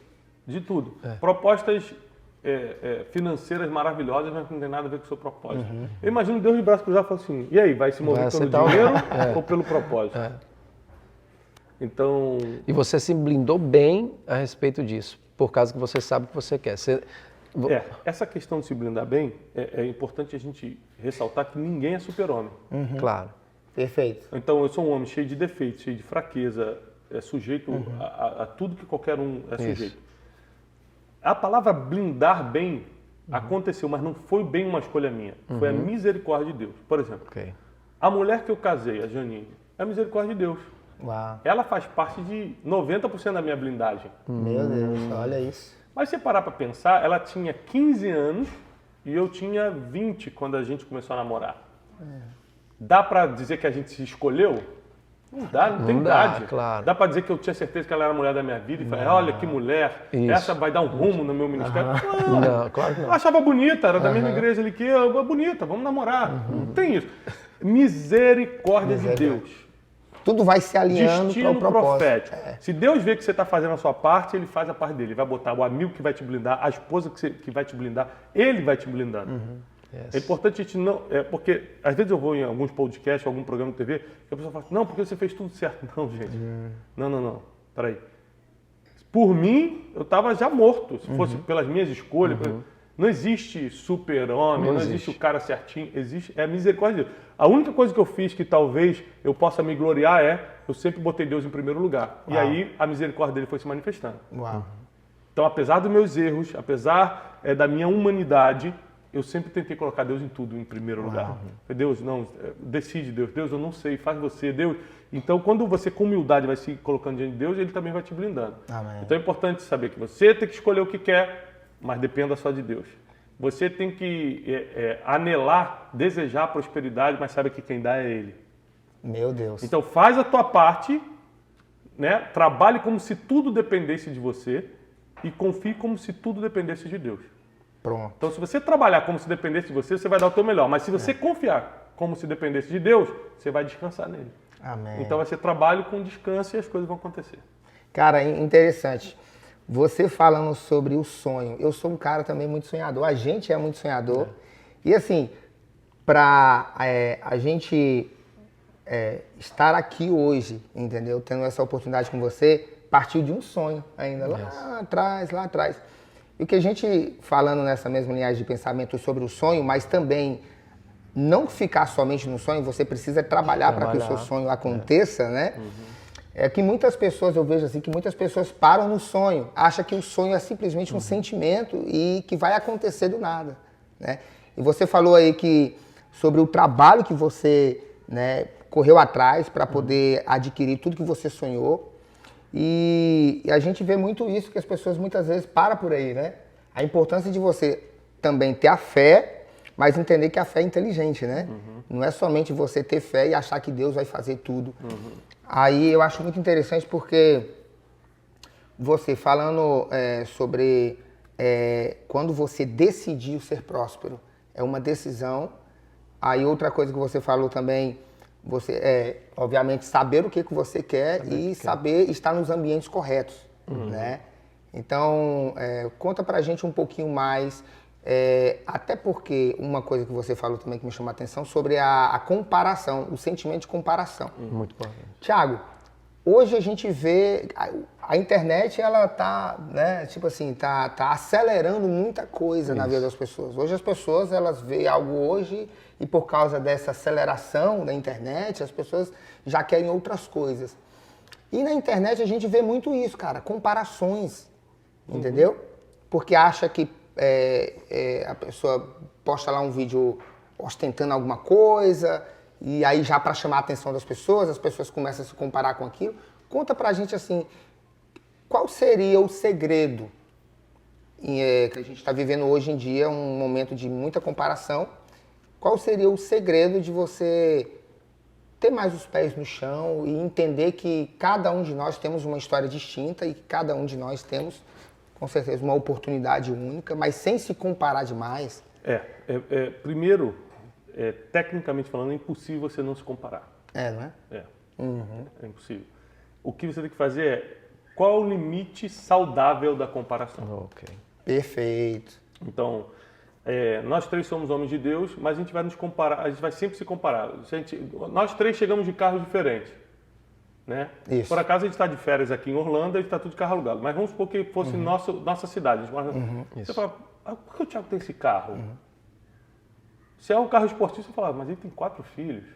De tudo. Propostas financeiras maravilhosas, mas não tem nada a ver com o seu propósito. Eu imagino Deus de braço cruzado e fala assim, e aí, vai se mover pelo dinheiro ou pelo propósito? Então... E você se blindou bem a respeito disso, por causa que você sabe o que você quer. Essa questão de se blindar bem, é importante a gente ressaltar que ninguém é super-homem. Claro. Perfeito. Então, eu sou um homem cheio de defeitos, cheio de fraqueza, sujeito a tudo que qualquer um é sujeito. A palavra blindar bem aconteceu, mas não foi bem uma escolha minha. Foi a misericórdia de Deus. Por exemplo, a mulher que eu casei, a Janine, é a misericórdia de Deus. Uau. Ela faz parte de 90% da minha blindagem. Meu Deus, olha isso. Mas se parar para pensar, ela tinha 15 anos e eu tinha 20 quando a gente começou a namorar. Dá para dizer que a gente se escolheu? Não dá, não tem idade. Claro. Dá para dizer que eu tinha certeza que ela era a mulher da minha vida e falei, olha que mulher, essa vai dar um rumo no meu ministério. Não, claro que não. Eu achava bonita, era da mesma igreja ali que eu, bonita, vamos namorar. Não tem isso. Misericórdia de Deus. Tudo vai se alinhando Destino para o propósito. profético. Se Deus vê que você está fazendo a sua parte, Ele faz a parte dele. Ele vai botar o amigo que vai te blindar, a esposa que vai te blindar, Ele vai te blindando. É importante a gente não... porque às vezes eu vou em alguns podcasts, algum programa de TV, que a pessoa fala, não, porque você fez tudo certo. Não, gente. Não. Peraí. Por mim, eu estava já morto, se fosse pelas minhas escolhas. Não existe super-homem, não existe o cara certinho, existe a misericórdia de Deus. A única coisa que eu fiz que talvez eu possa me gloriar eu sempre botei Deus em primeiro lugar. E aí a misericórdia dele foi se manifestando. Uau. Então, apesar dos meus erros, apesar da minha humanidade, eu sempre tentei colocar Deus em tudo, em primeiro lugar. Deus, não, decide Deus. Deus, eu não sei, faz você, Deus. Então, quando você com humildade vai se colocando diante de Deus, ele também vai te blindando. Amém. Então, é importante saber que você tem que escolher o que quer, mas dependa só de Deus. Você tem que anelar, desejar a prosperidade, mas sabe que quem dá é Ele. Meu Deus. Então faz a tua parte, né? Trabalhe como se tudo dependesse de você e confie como se tudo dependesse de Deus. Pronto. Então se você trabalhar como se dependesse de você, você vai dar o teu melhor. Mas se você confiar como se dependesse de Deus, você vai descansar nele. Amém. Então vai ser trabalho com descanso e as coisas vão acontecer. Cara, interessante. Você falando sobre o sonho. Eu sou um cara também muito sonhador. A gente é muito sonhador. E assim, para a gente estar aqui hoje, entendeu? Tendo essa oportunidade com você, partiu de um sonho ainda lá atrás. E o que a gente, falando nessa mesma linhagem de pensamento sobre o sonho, mas também não ficar somente no sonho, você precisa trabalhar para que o seu sonho aconteça, né? É que muitas pessoas, eu vejo assim, que muitas pessoas param no sonho, acham que o sonho é simplesmente um sentimento e que vai acontecer do nada, né? E você falou aí sobre o trabalho que você, né, correu atrás para poder adquirir tudo que você sonhou. E a gente vê muito isso, que as pessoas muitas vezes param por aí, né? A importância de você também ter a fé, mas entender que a fé é inteligente, né? Não é somente você ter fé e achar que Deus vai fazer tudo. Aí eu acho muito interessante porque você falando sobre quando você decidiu ser próspero, é uma decisão. Aí outra coisa que você falou também, você obviamente saber o que você quer e saber estar nos ambientes corretos, né? Então, conta pra gente um pouquinho mais, até porque uma coisa que você falou também que me chamou a atenção, sobre a comparação, o sentimento de comparação. Muito importante. Tiago, hoje a gente vê, a internet, ela tá, né, tipo assim, tá acelerando muita coisa na vida das pessoas. Hoje as pessoas, elas veem algo hoje e por causa dessa aceleração da internet, as pessoas já querem outras coisas. E na internet a gente vê muito isso, cara, comparações, entendeu? Porque acha que a pessoa posta lá um vídeo ostentando alguma coisa, e aí já para chamar a atenção das pessoas, as pessoas começam a se comparar com aquilo. Conta pra gente assim, qual seria o segredo que a gente está vivendo hoje em dia, um momento de muita comparação, qual seria o segredo de você ter mais os pés no chão e entender que cada um de nós temos uma história distinta e que cada um de nós temos, com certeza, uma oportunidade única, mas sem se comparar demais? Primeiro, tecnicamente falando, é impossível você não se comparar. Não é? É impossível. O que você tem que fazer é, qual é o limite saudável da comparação? Ok. Perfeito. Então, nós três somos homens de Deus, mas a gente vai nos comparar, a gente vai sempre se comparar. Nós três chegamos de carros diferentes, né? Isso. Por acaso a gente está de férias aqui em Orlando, a gente está tudo de carro alugado, mas vamos supor que fosse nossa cidade. A gente mora... Você fala, por que o Thiago tem esse carro? Se é um carro esportivo, você fala, mas ele tem 4 filhos.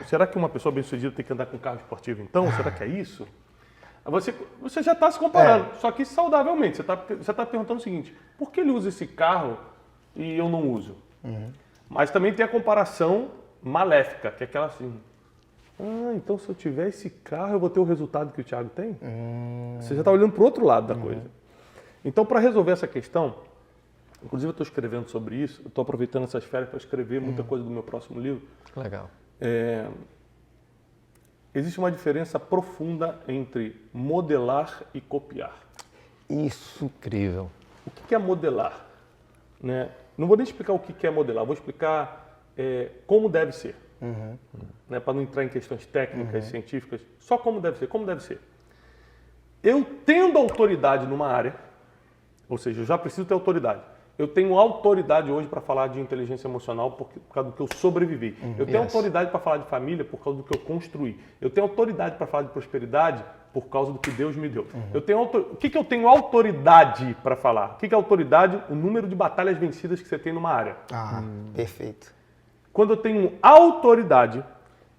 Será que uma pessoa bem-sucedida tem que andar com um carro esportivo então? Será que é isso? Você já está se comparando, só que saudavelmente. Você está perguntando o seguinte, por que ele usa esse carro e eu não uso? Mas também tem a comparação maléfica, que é aquela assim, então se eu tiver esse carro eu vou ter o resultado que o Thiago tem? Você já está olhando para o outro lado da coisa. Então, para resolver essa questão, inclusive eu estou escrevendo sobre isso, eu estou aproveitando essas férias para escrever muita coisa do meu próximo livro. Legal. Existe uma diferença profunda entre modelar e copiar. Isso. Incrível. O que é modelar? Né? Não vou nem explicar o que é modelar, vou explicar como deve ser. Né? Para não entrar em questões técnicas, científicas, só como deve ser. Como deve ser? Eu tendo autoridade numa área, ou seja, eu já preciso ter autoridade. Eu tenho autoridade hoje para falar de inteligência emocional por causa do que eu sobrevivi. Eu tenho autoridade para falar de família por causa do que eu construí. Eu tenho autoridade para falar de prosperidade por causa do que Deus me deu. O que eu tenho autoridade para falar? O que é autoridade? O número de batalhas vencidas que você tem numa área. Perfeito. Quando eu tenho autoridade,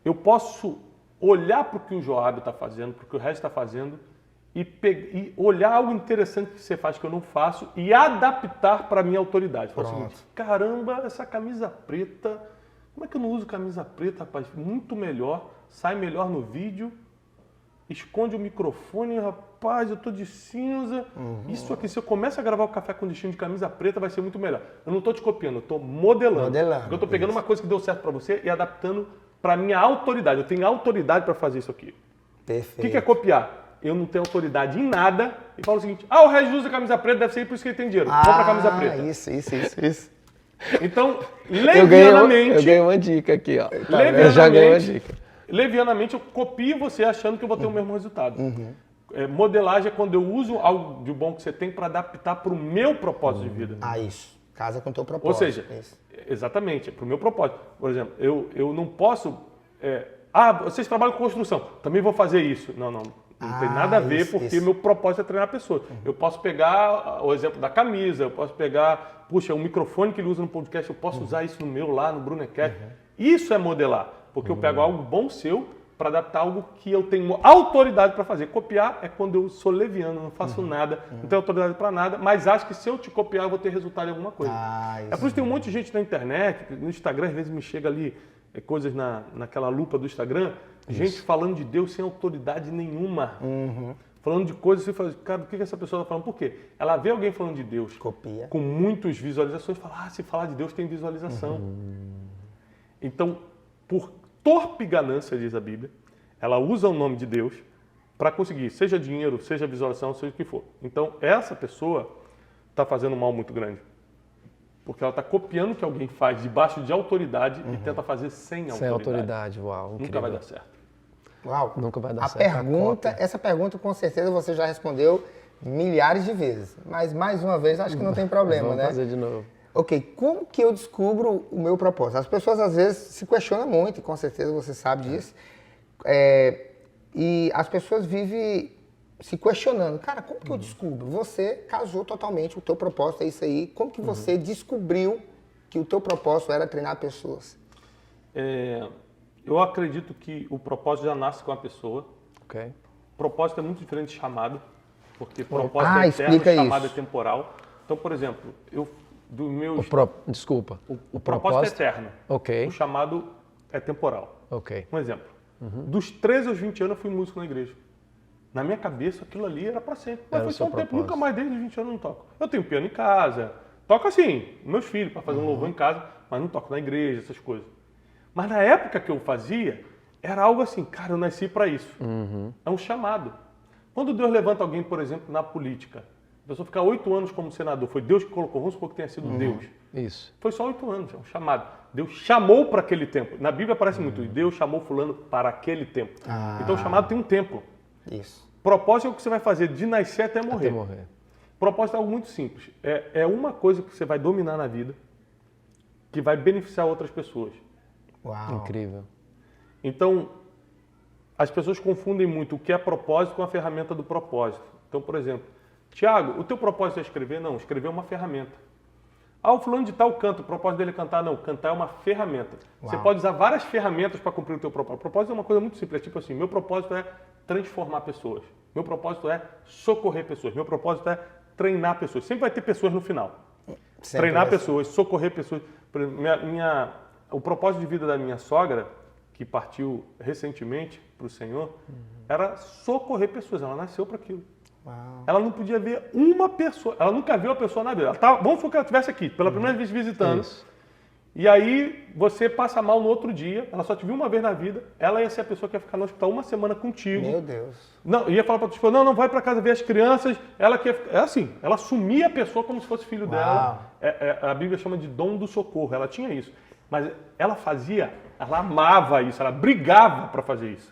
eu posso olhar para o que o Joab está fazendo, para o que o resto está fazendo, e olhar algo interessante que você faz que eu não faço e adaptar para a minha autoridade. Fala o seguinte, caramba, essa camisa preta, como é que eu não uso camisa preta, rapaz? Muito melhor, sai melhor no vídeo, esconde o microfone, rapaz, eu tô de cinza. Isso aqui, se eu começo a gravar o Café com Destino de camisa preta, vai ser muito melhor. Eu não tô te copiando, eu tô modelando. Porque eu tô pegando uma coisa que deu certo para você e adaptando para minha autoridade. Eu tenho autoridade para fazer isso aqui. Perfeito. O que é copiar? Eu não tenho autoridade em nada e falo o seguinte, o Regis usa camisa preta, deve ser por isso que ele tem dinheiro. Compra a camisa preta. Isso. Então, levianamente... Eu ganhei uma dica aqui, ó. Levianamente, eu já ganhei uma dica. Levianamente, eu copio você achando que eu vou ter o mesmo resultado. Modelagem é quando eu uso algo de bom que você tem para adaptar para o meu propósito de vida. Isso. Casa com o teu propósito. Ou seja, exatamente, para o meu propósito. Por exemplo, eu não posso... vocês trabalham com construção, também vou fazer isso. Não tem nada a ver, porque meu propósito é treinar pessoas. Eu posso pegar o exemplo da camisa, eu posso pegar, o microfone que ele usa no podcast, eu posso usar isso no meu lá, no Brunecast. Isso é modelar, porque eu pego algo bom seu para adaptar algo que eu tenho autoridade para fazer. Copiar é quando eu sou leviano, não faço nada, não tenho autoridade para nada, mas acho que se eu te copiar, eu vou ter resultado em alguma coisa. É por isso que tem um monte de gente na internet, no Instagram, às vezes me chega ali coisas naquela lupa do Instagram, gente falando de Deus sem autoridade nenhuma. Falando de coisas, você fala, cara, o que essa pessoa está falando? Por quê? Ela vê alguém falando de Deus Copia. com muitas visualizações e fala, se falar de Deus tem visualização. Então, por torpe ganância, diz a Bíblia, ela usa o nome de Deus para conseguir, seja dinheiro, seja visualização, seja o que for. Então, essa pessoa está fazendo um mal muito grande. Porque ela está copiando o que alguém faz debaixo de autoridade e tenta fazer sem autoridade. Sem autoridade, uau. Nunca vai dar certo. Uau. Nunca vai dar certo. Essa pergunta com certeza você já respondeu milhares de vezes. Mas mais uma vez acho que não tem problema, Vamos né? fazer de novo. Ok, como que eu descubro o meu propósito? As pessoas às vezes se questionam muito, e com certeza você sabe disso. E as pessoas vivem se questionando. Cara, como que eu descubro? Você casou totalmente, o teu propósito é isso aí. Como que você descobriu que o teu propósito era treinar pessoas? Eu acredito que o propósito já nasce com a pessoa. Ok. Propósito é muito diferente de chamado, porque propósito é eterno, chamado é temporal. Então, por exemplo, Desculpa. O propósito é eterno. Ok. O chamado é temporal. Ok. Um exemplo. Dos 13 aos 20 anos eu fui músico na igreja. Na minha cabeça aquilo ali era para sempre. Mas foi só um tempo, nunca mais desde os 20 anos eu não toco. Eu tenho piano em casa, toco assim, meus filhos, para fazer um louvor em casa, mas não toco na igreja, essas coisas. Mas na época que eu fazia, era algo assim, cara, eu nasci para isso. É um chamado. Quando Deus levanta alguém, por exemplo, na política, a pessoa fica 8 anos como senador, foi Deus que colocou, vamos supor que tenha sido Deus. Isso. Foi só 8 anos, é um chamado. Deus chamou para aquele tempo. Na Bíblia aparece muito, Deus chamou fulano para aquele tempo. Então o chamado tem um tempo. Isso. Propósito é o que você vai fazer de nascer até morrer. Até morrer. Propósito é algo muito simples. É uma coisa que você vai dominar na vida que vai beneficiar outras pessoas. Uau. Incrível. Então, as pessoas confundem muito o que é propósito com a ferramenta do propósito. Então, por exemplo, Tiago, o teu propósito é escrever? Não, escrever é uma ferramenta. O fulano de tal canta, o propósito dele é cantar? Não, cantar é uma ferramenta. Uau. Você pode usar várias ferramentas para cumprir o teu propósito. O propósito é uma coisa muito simples, é tipo assim, meu propósito é transformar pessoas. Meu propósito é socorrer pessoas. Meu propósito é treinar pessoas. Sempre vai ter pessoas no final. Sempre treinar pessoas, socorrer pessoas. O propósito de vida da minha sogra, que partiu recentemente para o Senhor, era socorrer pessoas. Ela nasceu para aquilo. Uau. Ela não podia ver uma pessoa, ela nunca viu a pessoa na vida. Vamos supor que ela estivesse aqui, pela primeira vez visitando. Isso. E aí você passa mal no outro dia, ela só te viu uma vez na vida, ela ia ser a pessoa que ia ficar no hospital uma semana contigo. Meu Deus. Não, ia falar para tua esposa, não, vai para casa ver as crianças. Ela quer, é assim, ela assumia a pessoa como se fosse filho dela. A Bíblia chama de dom do socorro, ela tinha isso. Mas ela fazia, ela amava isso, ela brigava para fazer isso.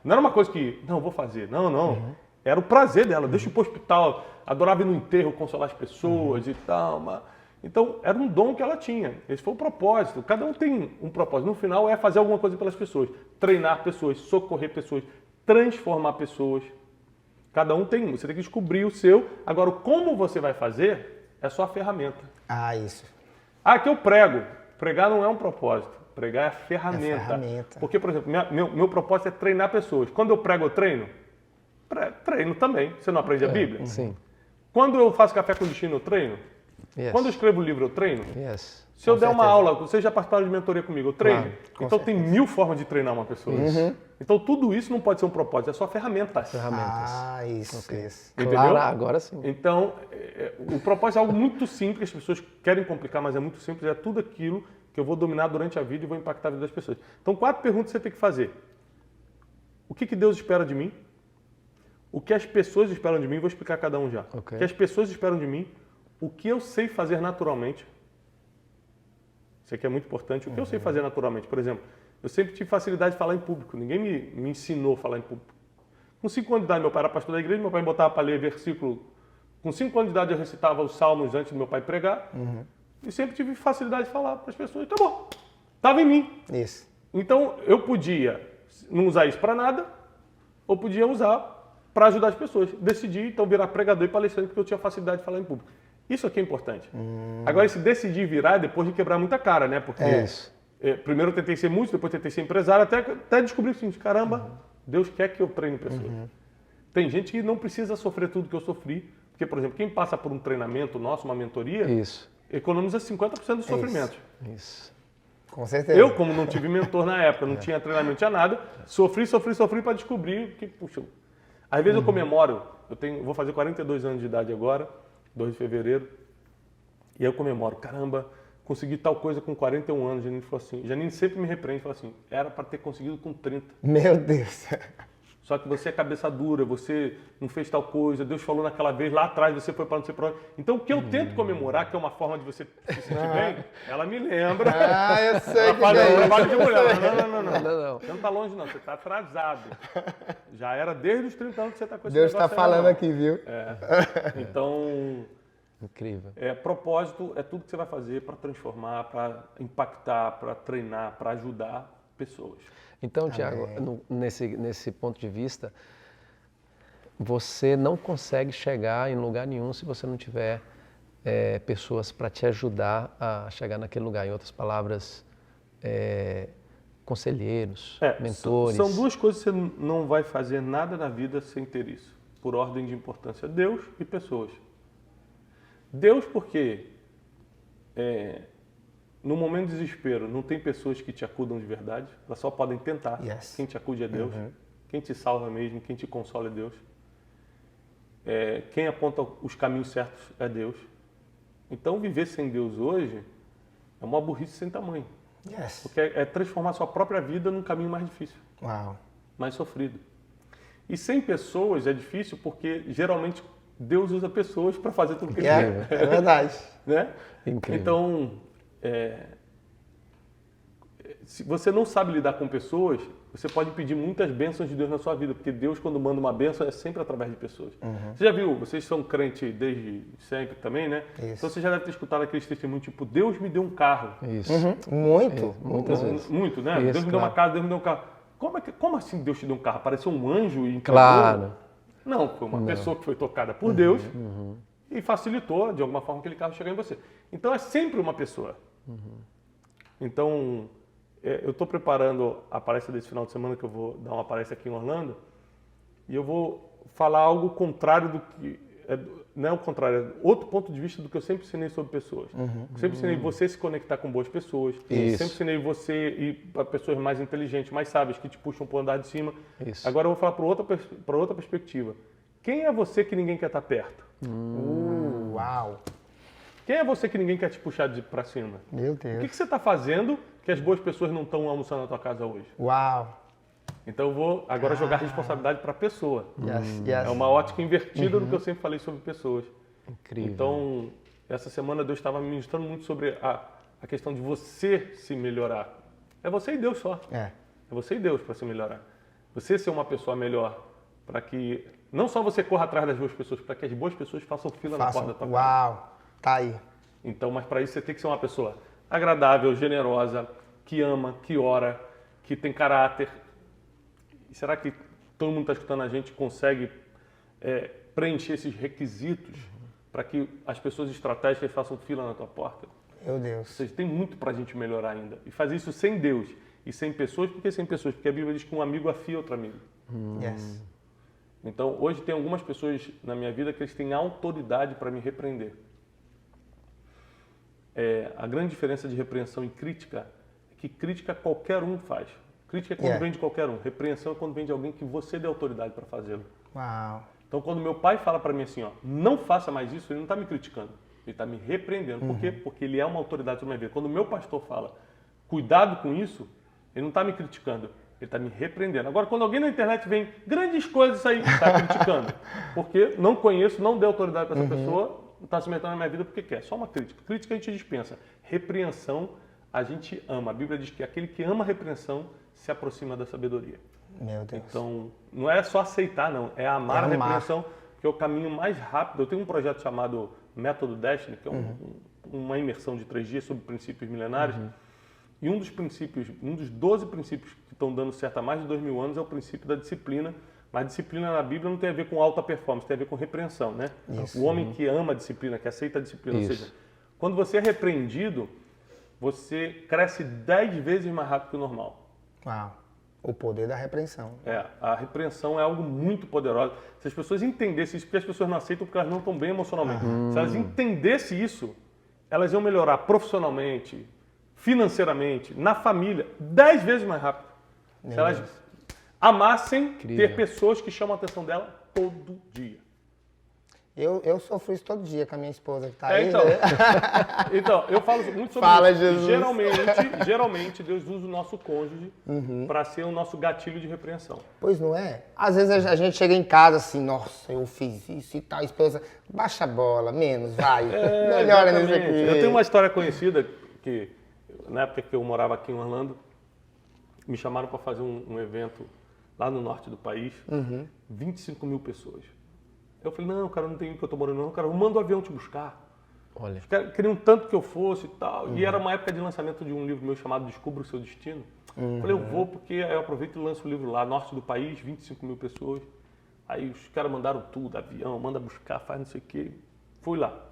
Não era uma coisa que, não, vou fazer, não. Era o prazer dela, deixa eu ir para o hospital, adorava ir no enterro, consolar as pessoas e tal. Então, era um dom que ela tinha. Esse foi o propósito. Cada um tem um propósito. No final, é fazer alguma coisa pelas pessoas. Treinar pessoas, socorrer pessoas, transformar pessoas. Cada um tem um, você tem que descobrir o seu. Agora, como você vai fazer é só a ferramenta. Ah, isso. Ah, que eu prego. Pregar não é um propósito. Pregar é a ferramenta. É a ferramenta. Porque, por exemplo, meu propósito é treinar pessoas. Quando eu prego, eu treino? Treino também. Você não aprende a Bíblia? Sim. Quando eu faço café com destino, eu treino? Yes. Quando eu escrevo livro, eu treino? Yes. Se eu Com der uma certeza. aula, vocês já participaram de mentoria comigo, eu treino? Claro, com Então tem certeza. 1000 formas de treinar uma pessoa. Então tudo isso não pode ser um propósito, é só ferramentas. Ferramentas. Ah, isso, isso. Entendeu? Claro, agora sim. Então, o propósito é algo muito simples, as pessoas querem complicar, mas é muito simples, é tudo aquilo que eu vou dominar durante a vida e vou impactar a vida das pessoas. Então, 4 perguntas você tem que fazer. O que Deus espera de mim? O que as pessoas esperam de mim? Vou explicar cada um já. Ok. O que as pessoas esperam de mim? O que eu sei fazer naturalmente? Isso aqui é muito importante. O que eu sei fazer naturalmente? Por exemplo, eu sempre tive facilidade de falar em público. Ninguém me ensinou a falar em público. Com 5 anos de idade, meu pai era pastor da igreja, meu pai me botava para ler versículo. Com 5 anos de idade, eu recitava os salmos antes do meu pai pregar. E sempre tive facilidade de falar para as pessoas. Tá bom, estava em mim. Isso. Então, eu podia não usar isso para nada, ou podia usar para ajudar as pessoas. Decidi, então, virar pregador e palestrante, porque eu tinha facilidade de falar em público. Isso aqui é importante. Agora, esse decidir virar é depois de quebrar muita cara, né? Porque Isso. primeiro eu tentei ser músico, depois tentei ser empresário, até descobrir o seguinte, caramba, Deus quer que eu treine pessoas. Tem gente que não precisa sofrer tudo que eu sofri, porque, por exemplo, quem passa por um treinamento nosso, uma mentoria, Isso. economiza 50% do sofrimento. Isso. Com certeza. Eu, como não tive mentor na época, não tinha treinamento, não tinha nada, sofri para descobrir que, puxa, às vezes eu comemoro, eu vou fazer 42 anos de idade agora, 2 de fevereiro, e aí eu comemoro, caramba, consegui tal coisa com 41 anos. Janine falou assim, Janine sempre me repreende, fala assim, era para ter conseguido com 30. Meu Deus. Só que você é cabeça dura, você não fez tal coisa, Deus falou naquela vez, lá atrás você foi para não sei para onde. Então o que eu tento comemorar, que é uma forma de você se sentir bem, ela me lembra. Ah, eu sei Ela que fala, é "Não, isso. trabalho de mulher. Não. Não. Você não está longe não, você está atrasado. Já era desde os 30 anos que você está com esse Deus está negócio aí na falando mão. aqui, viu? Então, Incrível. propósito é tudo que você vai fazer para transformar, para impactar, para treinar, para ajudar pessoas. Então, Tiago, nesse ponto de vista, você não consegue chegar em lugar nenhum se você não tiver pessoas para te ajudar a chegar naquele lugar. Em outras palavras, conselheiros, mentores. São 2 coisas que você não vai fazer nada na vida sem ter isso. Por ordem de importância, Deus e pessoas. Deus porque no momento de desespero não tem pessoas que te acudam de verdade, elas só podem tentar. Yes. Quem te acude é Deus, quem te salva mesmo, quem te consola é Deus. Quem aponta os caminhos certos é Deus. Então viver sem Deus hoje é uma burrice sem tamanho. Yes. Porque é transformar sua própria vida num caminho mais difícil, Uau. mais sofrido. E sem pessoas é difícil porque geralmente Deus usa pessoas para fazer tudo o que ele quer. É verdade. Né? Incrível. Então, se você não sabe lidar com pessoas, você pode pedir muitas bênçãos de Deus na sua vida, porque Deus, quando manda uma bênção, é sempre através de pessoas. Você já viu, vocês são crentes desde sempre também, né? Isso. Então você já deve ter escutado aqueles testemunhos, tipo, Deus me deu um carro. Isso. Muito. Muitas vezes. Muito, né? Isso, Deus me deu uma claro. casa, Deus me deu um carro. Como assim Deus te deu um carro? Apareceu um anjo e entregou? Claro. Não, foi uma pessoa que foi tocada por Deus e facilitou, de alguma forma, aquele carro chegar em você. Então, é sempre uma pessoa. Então, eu estou preparando a palestra desse final de semana, que eu vou dar uma palestra aqui em Orlando, e eu vou falar algo contrário do que... não é o contrário, é outro ponto de vista do que eu sempre ensinei sobre pessoas. Eu sempre ensinei você se conectar com boas pessoas. Isso. Sempre ensinei você ir para pessoas mais inteligentes, mais sábias, que te puxam para o andar de cima. Isso. Agora eu vou falar para outra perspectiva. Quem é você que ninguém quer estar perto? Uau. Quem é você que ninguém quer te puxar para cima? Meu O Deus. que você está fazendo que as boas pessoas não estão almoçando na tua casa hoje? Uau. Então eu vou agora jogar responsabilidade para a pessoa. Yes, É uma ótica invertida do que eu sempre falei sobre pessoas. Incrível. Então, essa semana Deus estava me ministrando muito sobre a questão de você se melhorar. É você e Deus só. É. É você e Deus para se melhorar. Você ser uma pessoa melhor para que não só você corra atrás das boas pessoas, para que as boas pessoas façam fila na porta da tua casa. Uau. Tá aí. Então, mas para isso você tem que ser uma pessoa agradável, generosa, que ama, que ora, que tem caráter. E será que todo mundo está escutando a gente consegue preencher esses requisitos para que as pessoas estratégicas façam fila na tua porta. Meu Deus. Ou seja, tem muito para a gente melhorar ainda. E fazer isso sem Deus e sem pessoas. Por que sem pessoas? Porque a Bíblia diz que um amigo afia outro amigo. Yes. Então, hoje tem algumas pessoas na minha vida que eles têm autoridade para me repreender. A grande diferença de repreensão e crítica é que crítica qualquer um faz. Crítica é quando vem de qualquer um. Repreensão é quando vem de alguém que você dê autoridade para fazê-lo. Uau. Então, quando meu pai fala para mim assim, ó, não faça mais isso, ele não está me criticando. Ele está me repreendendo. Por quê? Porque ele é uma autoridade sobre a minha vida. Quando o meu pastor fala, cuidado com isso, ele não está me criticando. Ele está me repreendendo. Agora, quando alguém na internet vem grandes coisas aí, está criticando. Porque não conheço, não dei autoridade para essa pessoa, está se metendo na minha vida porque quer. Só uma crítica. Crítica a gente dispensa. Repreensão a gente ama. A Bíblia diz que aquele que ama a repreensão se aproxima da sabedoria. Meu Deus. Então, não é só aceitar, não. É amar a repreensão, que é o caminho mais rápido. Eu tenho um projeto chamado Método Destiny, que é uma imersão de 3 dias sobre princípios milenares. E um dos princípios, um dos 12 princípios que estão dando certo há mais de 2000 anos é o princípio da disciplina. Mas disciplina na Bíblia não tem a ver com alta performance, tem a ver com repreensão, né? Isso. O homem que ama a disciplina, que aceita a disciplina, Isso. ou seja, quando você é repreendido, você cresce 10 vezes mais rápido que o normal. Uau. O poder da repreensão. A repreensão é algo muito poderoso. Se as pessoas entendessem isso, porque as pessoas não aceitam porque elas não estão bem emocionalmente. Se elas entendessem isso, elas iam melhorar profissionalmente, financeiramente, na família, 10 vezes mais rápido. Se elas amassem ter pessoas que chamam a atenção dela todo dia. Eu sofro isso todo dia com a minha esposa que tá aí. Então, Né? então, eu falo muito sobre Fala, isso. Jesus. Geralmente, Deus usa o nosso cônjuge para ser o nosso gatilho de repreensão. Pois não é? Às vezes a gente chega em casa assim, nossa, eu fiz isso e tal, a esposa, baixa a bola, menos, vai, melhora nisso aqui. Eu tenho uma história conhecida que, na época que eu morava aqui em Orlando, me chamaram para fazer um evento lá no norte do país, 25 mil pessoas. Eu falei, não, cara, não tem que eu tô morando não, cara, eu mando o avião te buscar. Olha. Os caras queriam tanto que eu fosse e tal. E era uma época de lançamento de um livro meu chamado Descubra o Seu Destino. Eu falei, eu vou porque aí eu aproveito e lanço o livro lá, norte do país, 25 mil pessoas. Aí os caras mandaram tudo, avião, manda buscar, faz não sei o quê. Fui lá.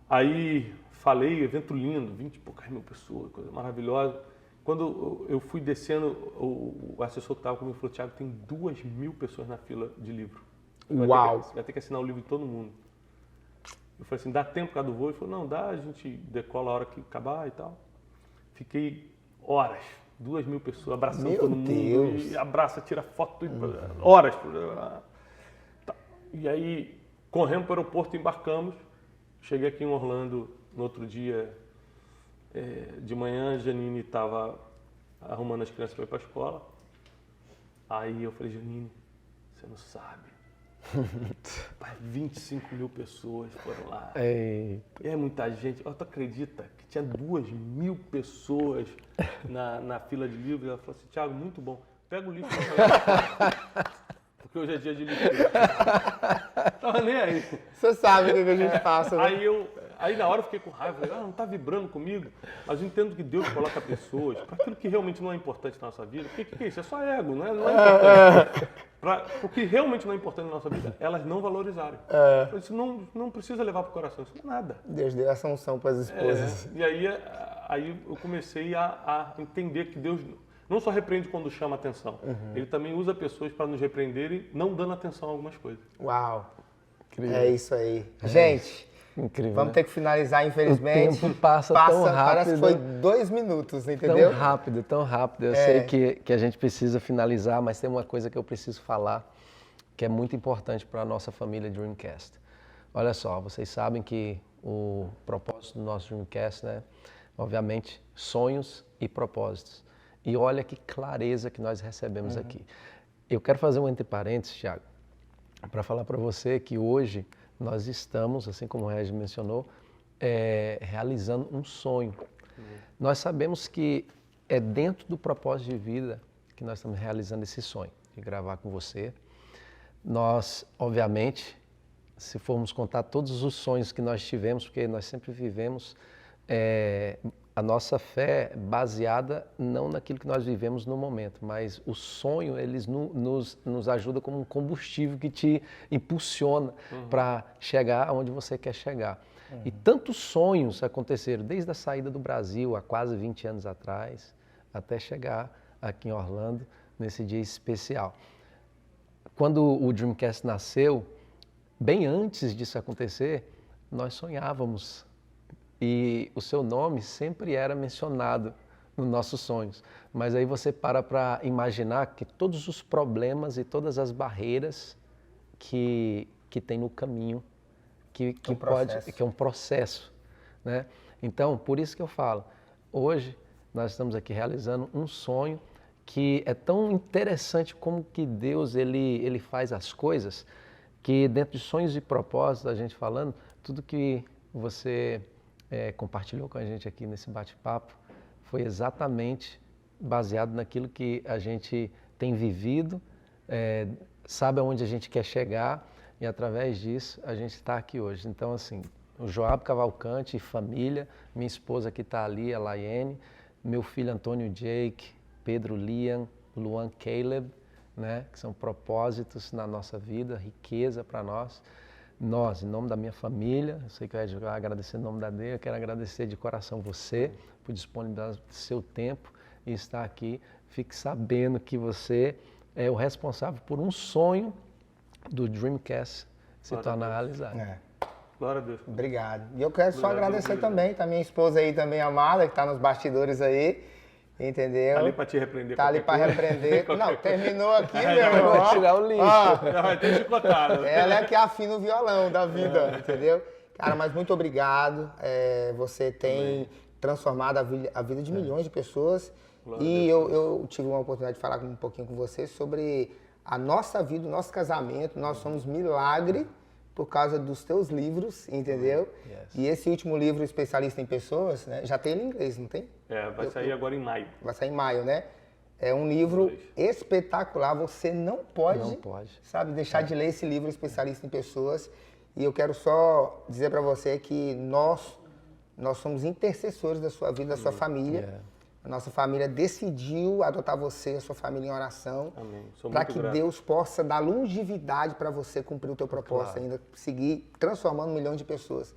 Aí falei, evento lindo, 20 e poucas mil pessoas, coisa maravilhosa. Quando eu fui descendo, o assessor que estava comigo falou, Thiago, tem 2.000 pessoas na fila de livro. Uau! Vai ter que assinar o livro de todo mundo. Eu falei assim, dá tempo por causa do voo? Ele falou, não, dá, a gente decola a hora que acabar e tal. Fiquei horas, 2.000 pessoas, abraçando Meu todo mundo. Deus. E abraça, tira foto, horas. Tá. E aí, corremos para o aeroporto, embarcamos. Cheguei aqui em Orlando no outro dia, de manhã, a Janine estava arrumando as crianças para ir para a escola. Aí eu falei, Janine, você não sabe. 25 mil pessoas foram lá. E é muita gente. Tu acredita que tinha 2.000 pessoas na fila de livros? Ela falou assim, Thiago, muito bom. Pega o livro. Porque hoje é dia de livro. Tava nem aí. Você sabe o que a gente passa, né? Aí na hora eu fiquei com raiva, falei, não tá vibrando comigo. Mas eu entendo que Deus coloca pessoas para aquilo que realmente não é importante na nossa vida. O que é isso? É só ego, não é importante. O que realmente não é importante na nossa vida, elas não valorizarem. Isso não precisa levar para o coração, isso não é nada. Deus deu essa unção para as esposas. E aí eu comecei a entender que Deus não só repreende quando chama atenção, Ele também usa pessoas para nos repreenderem, não dando atenção a algumas coisas. Uau! Incrível. É isso aí. Gente, incrível, vamos ter que finalizar, infelizmente. O tempo passa tão rápido. Parece que foi 2 minutos, entendeu? Tão rápido, tão rápido. Eu sei que a gente precisa finalizar, mas tem uma coisa que eu preciso falar que é muito importante para a nossa família Dreamcast. Olha só, vocês sabem que o propósito do nosso Dreamcast, né? Obviamente, sonhos e propósitos. E olha que clareza que nós recebemos aqui. Eu quero fazer um entre parênteses, Thiago, para falar para você que hoje nós estamos, assim como o Regis mencionou, realizando um sonho. Nós sabemos que é dentro do propósito de vida que nós estamos realizando esse sonho, de gravar com você. Nós, obviamente, se formos contar todos os sonhos que nós tivemos, porque nós sempre vivemos a nossa fé é baseada não naquilo que nós vivemos no momento, mas o sonho, eles nos ajuda como um combustível que te impulsiona para chegar aonde você quer chegar. E tantos sonhos aconteceram, desde a saída do Brasil, há quase 20 anos atrás, até chegar aqui em Orlando, nesse dia especial. Quando o Dreamcast nasceu, bem antes disso acontecer, nós sonhávamos. E o seu nome sempre era mencionado nos nossos sonhos. Mas aí você para imaginar que todos os problemas e todas as barreiras que tem no caminho, que é um processo, né? Então, por isso que eu falo, hoje nós estamos aqui realizando um sonho que é tão interessante como que Deus ele faz as coisas, que dentro de sonhos e propósitos, a gente falando, tudo que você compartilhou com a gente aqui nesse bate-papo foi exatamente baseado naquilo que a gente tem vivido, sabe aonde a gente quer chegar e através disso a gente está aqui hoje. Então, assim, o Joab Cavalcante e família, minha esposa que está ali, a Laiane, meu filho Antônio Jake, Pedro Liam, Luan Caleb, né, que são propósitos na nossa vida, riqueza para nós. Nós, em nome da minha família, eu sei que eu vai agradecer em nome da Deus, eu quero agradecer de coração você por disponibilizar seu tempo e estar aqui. Fique sabendo que você é o responsável por um sonho do Dreamcast se tornar realizado. Glória a Deus. Obrigado. E eu quero só agradecer também, tá minha esposa aí também, amada, que está nos bastidores aí, entendeu? Tá ali para te repreender. Tá ali para repreender. Não, terminou aqui, meu já irmão. Vai tirar o lixo. Já vai ter chicotado. Ela é que afina o violão da vida, entendeu? Cara, mas muito obrigado. Você tem transformado a vida de milhões de pessoas. E eu tive uma oportunidade de falar um pouquinho com você sobre a nossa vida, o nosso casamento. Nós somos milagre por causa dos teus livros, entendeu? Yes. E esse último livro, Especialista em Pessoas, né? Já tem ele em inglês, não tem? Vai sair agora em maio. Vai sair em maio, né? É um livro espetacular. Você não pode, sabe, deixar de ler esse livro, Especialista em Pessoas. E eu quero só dizer para você que nós somos intercessores da sua vida, da sua família. A nossa família decidiu adotar você, a sua família em oração, para que Deus possa dar longevidade para você cumprir o teu propósito ainda, seguir transformando milhões de pessoas.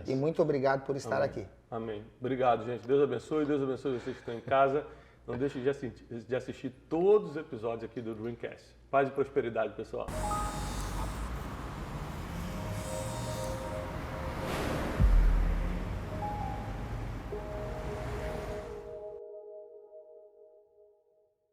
E muito obrigado por estar aqui. Amém. Obrigado, gente. Deus abençoe vocês que estão em casa. Não deixe de assistir todos os episódios aqui do Dreamcast. Paz e prosperidade, pessoal.